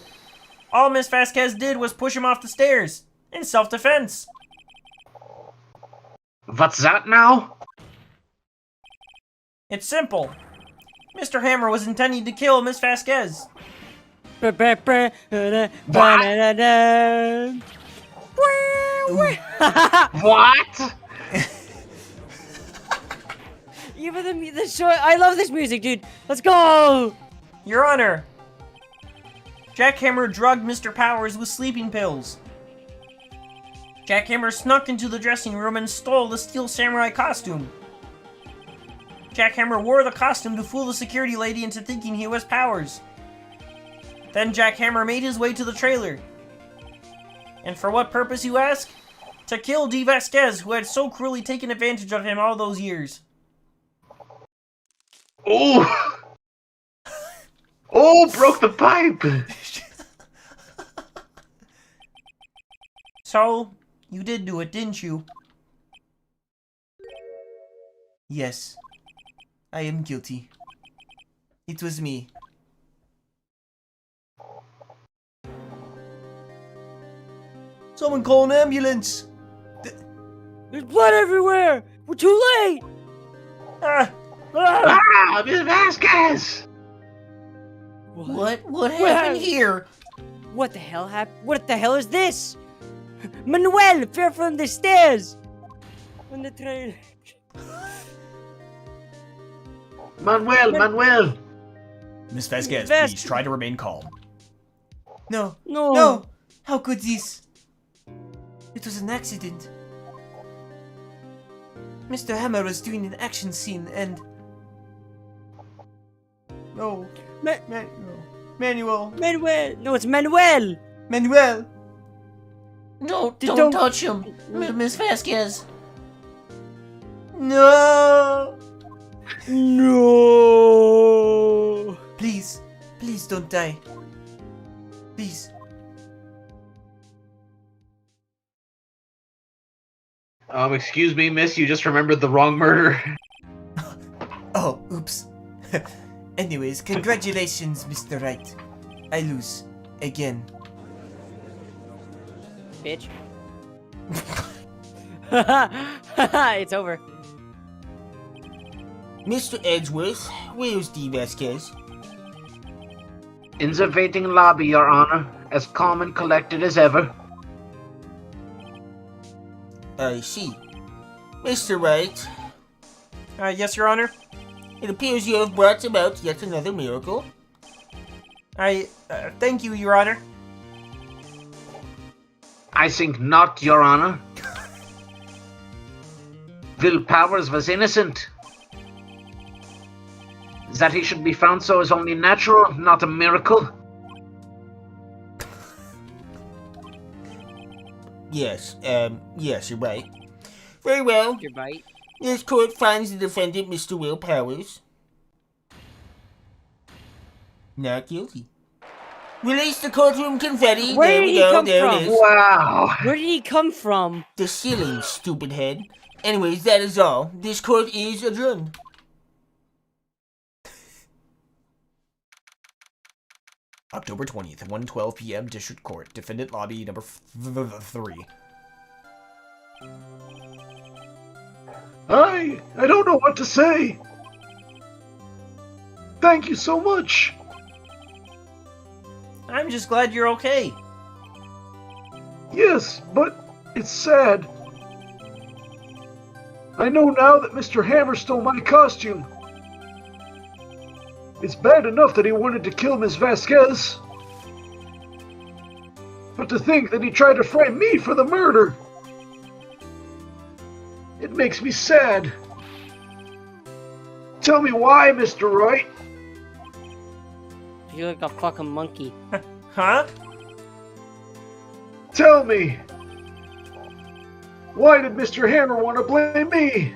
Speaker 7: All Miss Vasquez did was push him off the stairs. In self-defense.
Speaker 4: What's that now?
Speaker 7: It's simple. Mr. Hammer was intending to kill Miss Vasquez.
Speaker 4: What?
Speaker 8: Even the show. I love this music, dude. Let's go.
Speaker 7: Your Honor, Jack Hammer drugged Mr. Powers with sleeping pills. Jack Hammer snuck into the dressing room and stole the steel samurai costume. Jack Hammer wore the costume to fool the security lady into thinking he was Powers. Then Jack Hammer made his way to the trailer. And for what purpose, you ask? To kill D. Vasquez, who had so cruelly taken advantage of him all those years.
Speaker 4: Oh! Oh, broke the pipe!
Speaker 7: So, you did do it, didn't you?
Speaker 1: Yes. I am guilty. It was me. Someone call an ambulance!
Speaker 8: There's blood everywhere. We're too late.
Speaker 4: Ah, Miss Vasquez!
Speaker 1: What happened here?
Speaker 8: What the hell happened? What the hell is this? Manuel fell from the stairs. On the train.
Speaker 4: Manuel!
Speaker 7: Miss Vasquez,
Speaker 8: Vas-
Speaker 7: please try to remain calm.
Speaker 1: No.
Speaker 8: No.
Speaker 1: No! How could this? It was an accident. Mr. Hammer was doing an action scene and... No. Manuel.
Speaker 8: Manuel. No, it's Manuel.
Speaker 1: Manuel! No,
Speaker 8: Don't-
Speaker 1: don't touch him, Miss Vasquez. No!
Speaker 8: No.
Speaker 1: Please, please don't die. Please.
Speaker 4: Excuse me, miss, you just remembered the wrong murder.
Speaker 1: Oh, oops. Anyways, congratulations, Mr. Wright. I lose. Again.
Speaker 8: Bitch. It's over.
Speaker 1: Mr. Edgeworth, where's D. Vasquez?
Speaker 4: In the waiting lobby, Your Honor, as calm and collected as ever.
Speaker 1: I see. Mr. Wright,
Speaker 7: Yes, Your Honor.
Speaker 1: it appears you have brought about yet another miracle.
Speaker 7: Thank you, Your Honor.
Speaker 4: I think not, Your Honor. Will Powers was innocent. That he should be found so is only natural, not a miracle.
Speaker 1: Yes, yes, you're right. Very well.
Speaker 8: You're right.
Speaker 1: This court finds the defendant, Mr. Will Powers, not guilty. Release the courtroom confetti.
Speaker 8: Where
Speaker 1: there
Speaker 8: did
Speaker 1: we
Speaker 8: he
Speaker 1: go,
Speaker 8: come
Speaker 1: there
Speaker 8: from?
Speaker 1: it is.
Speaker 4: Wow.
Speaker 8: Where did he come from?
Speaker 1: The ceiling, stupid head. Anyways, that is all. This court is adjourned.
Speaker 7: October 20th, 1:12 p.m. District Court. Defendant lobby number 3.
Speaker 2: I don't know what to say. Thank you so much.
Speaker 7: I'm just glad you're okay.
Speaker 2: Yes, but it's sad. I know now that Mr. Hammer stole my costume. It's bad enough that he wanted to kill Miss Vasquez. But to think that he tried to frame me for the murder. It makes me sad. Tell me why, Mr. Wright.
Speaker 8: You're like a fucking monkey.
Speaker 7: Huh?
Speaker 2: Tell me. Why did Mr. Hammer want to blame me?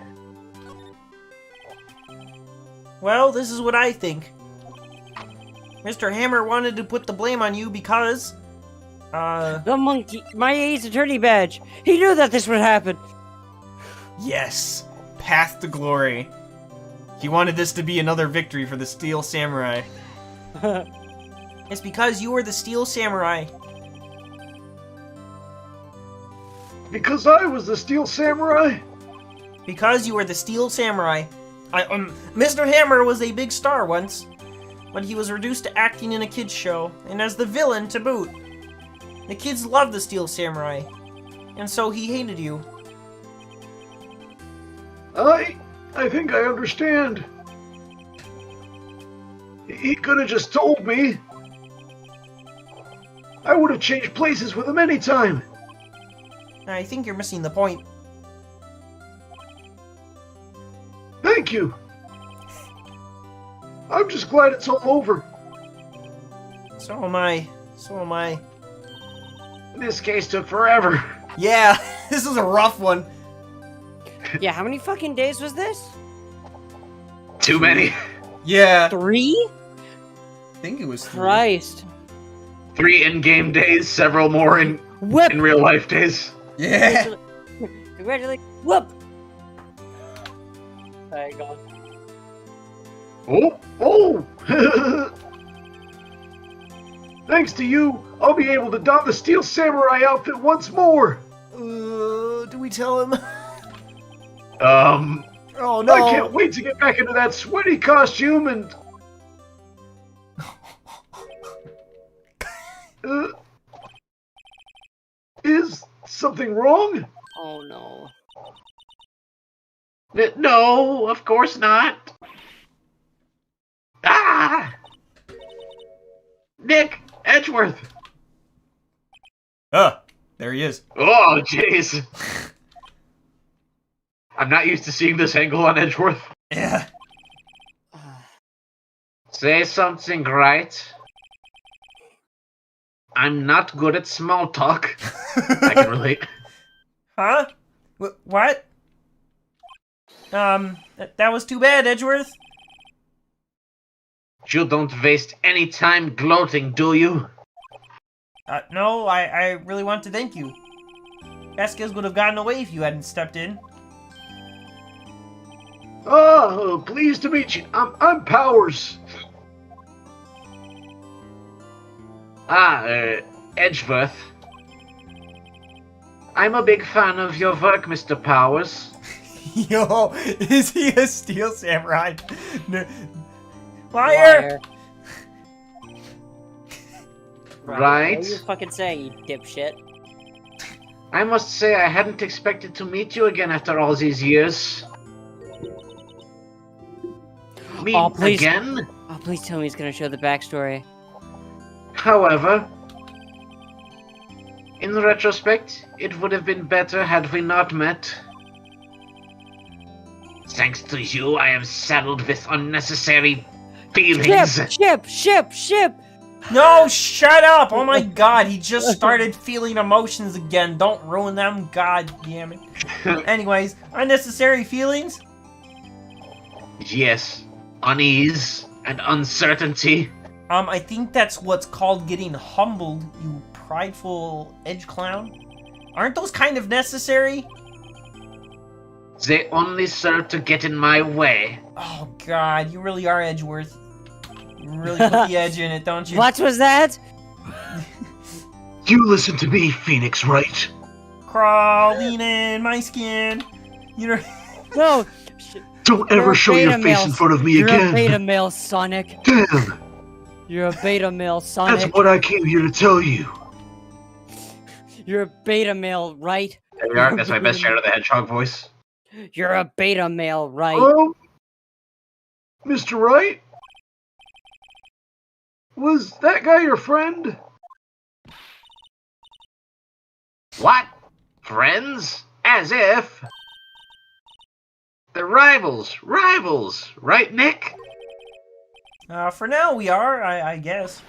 Speaker 7: Well, this is what I think. Mr. Hammer wanted to put the blame on you because,
Speaker 8: The monkey, my ace attorney badge. He knew that this would happen.
Speaker 7: yes, path to glory. He wanted this to be another victory for the Steel Samurai. It's because you were the Steel Samurai.
Speaker 2: Because I was the Steel Samurai?
Speaker 7: Because you were the Steel Samurai. Mr. Hammer was a big star once, but he was reduced to acting in a kids show, and as the villain to boot. The kids loved the Steel Samurai, and so he hated you.
Speaker 2: I think I understand. He could have just told me. I would have changed places with him anytime.
Speaker 7: I think you're missing the point.
Speaker 2: Thank you. I'm just glad it's all over.
Speaker 7: So am I. So am I.
Speaker 4: This case took forever.
Speaker 7: Yeah, this is a rough one.
Speaker 8: Yeah, how many fucking days was this?
Speaker 4: Too many.
Speaker 7: Yeah.
Speaker 8: 3?
Speaker 7: I think it was 3.
Speaker 8: Christ.
Speaker 4: 3 in-game days, several more in
Speaker 8: Whip!
Speaker 4: real-life days.
Speaker 7: Yeah.
Speaker 8: Congratulations. Whoop! Hang on.
Speaker 2: Oh! Thanks to you, I'll be able to don the Steel Samurai outfit once more.
Speaker 1: Do we tell him?
Speaker 7: Oh no.
Speaker 2: I can't wait to get back into that sweaty costume and... Is something wrong?
Speaker 8: Oh no.
Speaker 4: No, of course not. Ah! Nick Edgeworth.
Speaker 7: There he is.
Speaker 4: Oh, jeez. I'm not used to seeing this angle on Edgeworth.
Speaker 7: Yeah.
Speaker 4: Say something, Wright. I'm not good at small talk. I can relate.
Speaker 7: Huh? What? That was too bad, Edgeworth.
Speaker 4: You don't waste any time gloating, do you?
Speaker 7: No, I really want to thank you. Vasquez would have gotten away if you hadn't stepped in.
Speaker 2: Oh, pleased to meet you. I'm Powers.
Speaker 4: Edgeworth. I'm a big fan of your work, Mr. Powers.
Speaker 7: Yo, is he a Steel Samurai? Liar!
Speaker 4: Right.
Speaker 8: What are you fucking saying, you dipshit?
Speaker 4: I must say I hadn't expected to meet you again after all these years. Meet
Speaker 8: Oh, please.
Speaker 4: again?
Speaker 8: Oh, please tell me he's gonna show the backstory.
Speaker 4: However, in retrospect, it would have been better had we not met. Thanks to you, I am saddled with unnecessary feelings.
Speaker 8: Ship!
Speaker 7: No, shut up! Oh my god, he just started feeling emotions again. Don't ruin them, god damn it. Anyways, unnecessary feelings?
Speaker 4: Yes, unease and uncertainty.
Speaker 7: I think that's what's called getting humbled, you prideful edge clown. Aren't those kind of necessary?
Speaker 4: They only serve to get in my way.
Speaker 7: Oh god, you really are Edgeworth. You really put the edge in it, don't you?
Speaker 8: What was that?
Speaker 2: You listen to me, Phoenix, right?
Speaker 7: Crawling in my skin. You know.
Speaker 8: No!
Speaker 2: Don't
Speaker 8: You're
Speaker 2: ever
Speaker 8: a
Speaker 2: show your
Speaker 8: beta
Speaker 2: face
Speaker 8: male.
Speaker 2: in front of me
Speaker 8: You're a
Speaker 2: again.
Speaker 8: beta male, Sonic.
Speaker 2: Damn,
Speaker 8: You're a beta male, Sonic.
Speaker 2: that's what I came here to tell you.
Speaker 8: You're a beta male, right?
Speaker 4: There we are. That's my best Shadow the Hedgehog voice.
Speaker 8: You're a beta male, right?
Speaker 2: Mr. Wright? Was that guy your friend?
Speaker 4: What? Friends? As if. They're rivals. Right, Nick?
Speaker 7: For now we are, I guess.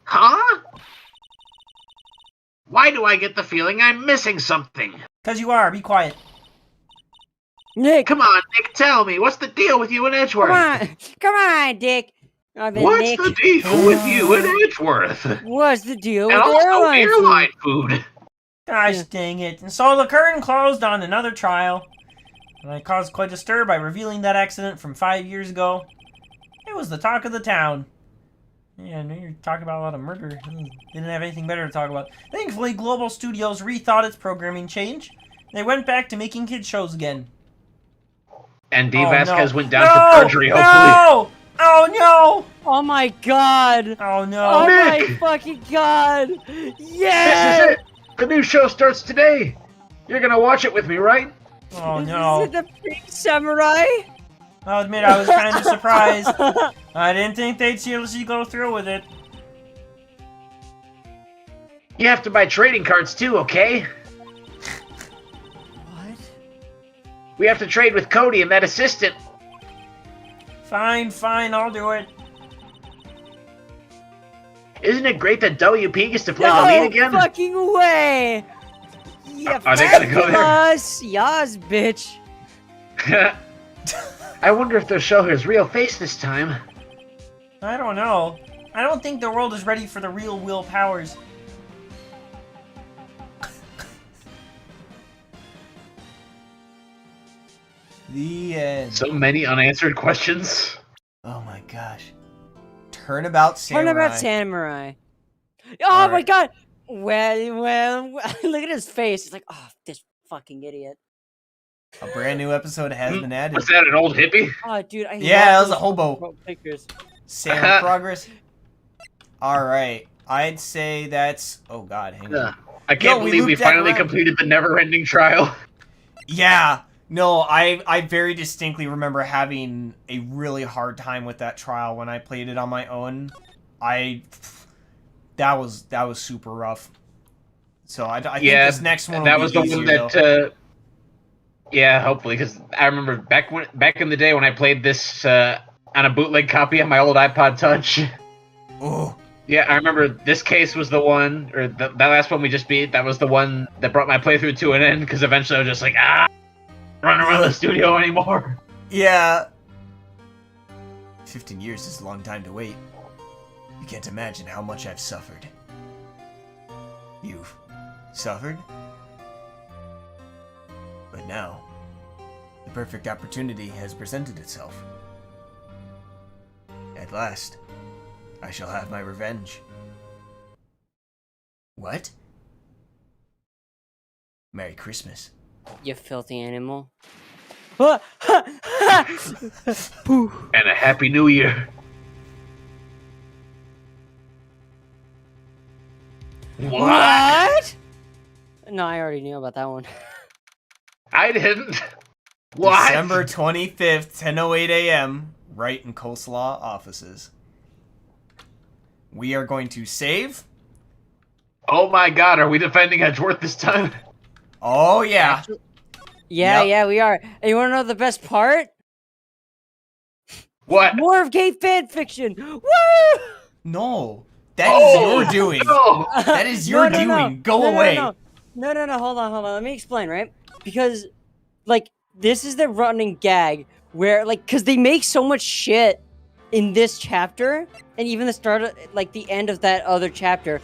Speaker 4: Huh? Why do I get the feeling I'm missing something?
Speaker 7: Cause you are, be quiet.
Speaker 8: Nick!
Speaker 4: Come on, Nick, tell me. What's the deal with you and Edgeworth?
Speaker 8: Come on, Dick. I've been
Speaker 4: What's
Speaker 8: Nick.
Speaker 4: the deal with you and Edgeworth?
Speaker 8: What's the deal with
Speaker 4: And also
Speaker 8: airline food?
Speaker 4: airline food.
Speaker 7: Gosh dang it. And so the curtain closed on another trial. And I caused quite a stir by revealing that accident from 5 years ago. It was the talk of the town. Yeah, I know you're talking about a lot of murder. Didn't have anything better to talk about. Thankfully, Global Studios rethought its programming change. They went back to making kids shows again.
Speaker 4: And D.
Speaker 7: Oh,
Speaker 4: Vasquez
Speaker 7: no.
Speaker 4: went down for perjury, hopefully.
Speaker 7: No! Oh no!
Speaker 8: Oh my god!
Speaker 7: Oh no!
Speaker 8: Oh my
Speaker 4: Nick!
Speaker 8: fucking god!
Speaker 4: This
Speaker 8: Yeah!
Speaker 4: is it! The new show starts today! You're gonna watch it with me, right?
Speaker 7: Oh
Speaker 8: Is
Speaker 7: no!
Speaker 8: it the Pink Samurai?
Speaker 7: I'll admit I was kind of surprised. I didn't think they'd seriously go through with it.
Speaker 4: You have to buy trading cards too, okay?
Speaker 8: What?
Speaker 4: We have to trade with Cody and that assistant.
Speaker 7: Fine, I'll do it.
Speaker 4: Isn't it great that WP gets to play the
Speaker 8: No
Speaker 4: lead again?
Speaker 8: fucking way! Yeah,
Speaker 4: Are they gonna go there?
Speaker 8: Yes, bitch.
Speaker 4: I wonder if they'll show his real face this time.
Speaker 7: I don't know. I don't think the world is ready for the real Will Powers.
Speaker 1: The end.
Speaker 4: So many unanswered questions.
Speaker 1: Oh my gosh. Turnabout Samurai.
Speaker 8: Turnabout Samurai. Oh
Speaker 1: Alright.
Speaker 8: my god! Well, look at his face. He's like, oh, this fucking idiot.
Speaker 1: A brand new episode has been added.
Speaker 4: Was that an old hippie?
Speaker 8: Oh, dude, I
Speaker 1: Yeah,
Speaker 8: love
Speaker 1: that was a hobo.
Speaker 8: those pictures.
Speaker 1: Sam progress. Alright. I'd say that's... Oh god, hang on.
Speaker 4: I can't
Speaker 1: No, we
Speaker 4: believe we
Speaker 1: looped that
Speaker 4: finally
Speaker 1: around.
Speaker 4: completed the never-ending trial.
Speaker 1: Yeah. No, I very distinctly remember having a really hard time with that trial when I played it on my own. That was super rough. So I think this next one will
Speaker 4: that
Speaker 1: be
Speaker 4: was the
Speaker 1: easier,
Speaker 4: one
Speaker 1: though.
Speaker 4: that. Yeah, hopefully, because I remember back in the day when I played this on a bootleg copy on my old iPod Touch.
Speaker 1: Ooh.
Speaker 4: Yeah, I remember this case was the one, or that last one we just beat. That was the one that brought my playthrough to an end. Because eventually I was just like, run around the studio anymore.
Speaker 1: Yeah. 15 years is a long time to wait. You can't imagine how much I've suffered. You've suffered? But now, the perfect opportunity has presented itself. At last, I shall have my revenge. What? Merry Christmas.
Speaker 8: You filthy animal.
Speaker 4: And a happy new year.
Speaker 8: What? No, I already knew about that one.
Speaker 4: I didn't. What?
Speaker 1: December 25th, 10:08 a.m., Wright and Coleslaw offices. We are going to save.
Speaker 4: Oh my god, are we defending Edgeworth this time?
Speaker 1: Oh, yeah.
Speaker 8: Yeah,
Speaker 1: Yep.
Speaker 8: yeah, we are. And you want to know the best part?
Speaker 4: What?
Speaker 8: More of gay fan fiction. Woo!
Speaker 1: No. That is
Speaker 4: Oh,
Speaker 1: your doing.
Speaker 4: No.
Speaker 1: That is your
Speaker 8: No,
Speaker 1: doing.
Speaker 8: no, no.
Speaker 1: Go
Speaker 8: No, no,
Speaker 1: away.
Speaker 8: No, hold on. Let me explain, right? Because, like, this is the running gag where, like, because they make so much shit in this chapter, and even the start of, like, the end of that other chapter,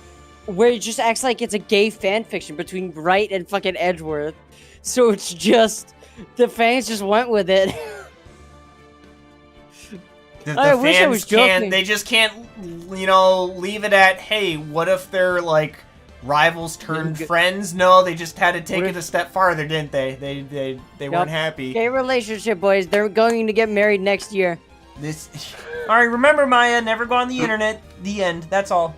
Speaker 8: where it just acts like it's a gay fan fiction between Wright and fucking Edgeworth. So it's just, the fans just went with it.
Speaker 1: The
Speaker 8: I wish I was
Speaker 1: fans can't.
Speaker 8: joking.
Speaker 1: They just can't, leave it at, hey, what if they're like rivals turned friends? No, they just had to take
Speaker 8: What
Speaker 1: it a step farther, didn't they? They weren't happy.
Speaker 8: Gay relationship, boys. They're going to get married next year.
Speaker 1: This.
Speaker 7: Alright, remember, Maya, never go on the internet. The end. That's all.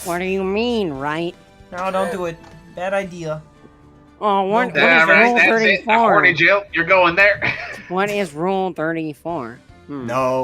Speaker 8: What do you mean, right?
Speaker 7: No, don't do it. Bad idea.
Speaker 8: Oh, what is
Speaker 4: Yeah, right,
Speaker 8: Rule
Speaker 4: that's it.
Speaker 8: 34?
Speaker 4: Horny jail. You're going there.
Speaker 8: What is Rule 34?
Speaker 1: No.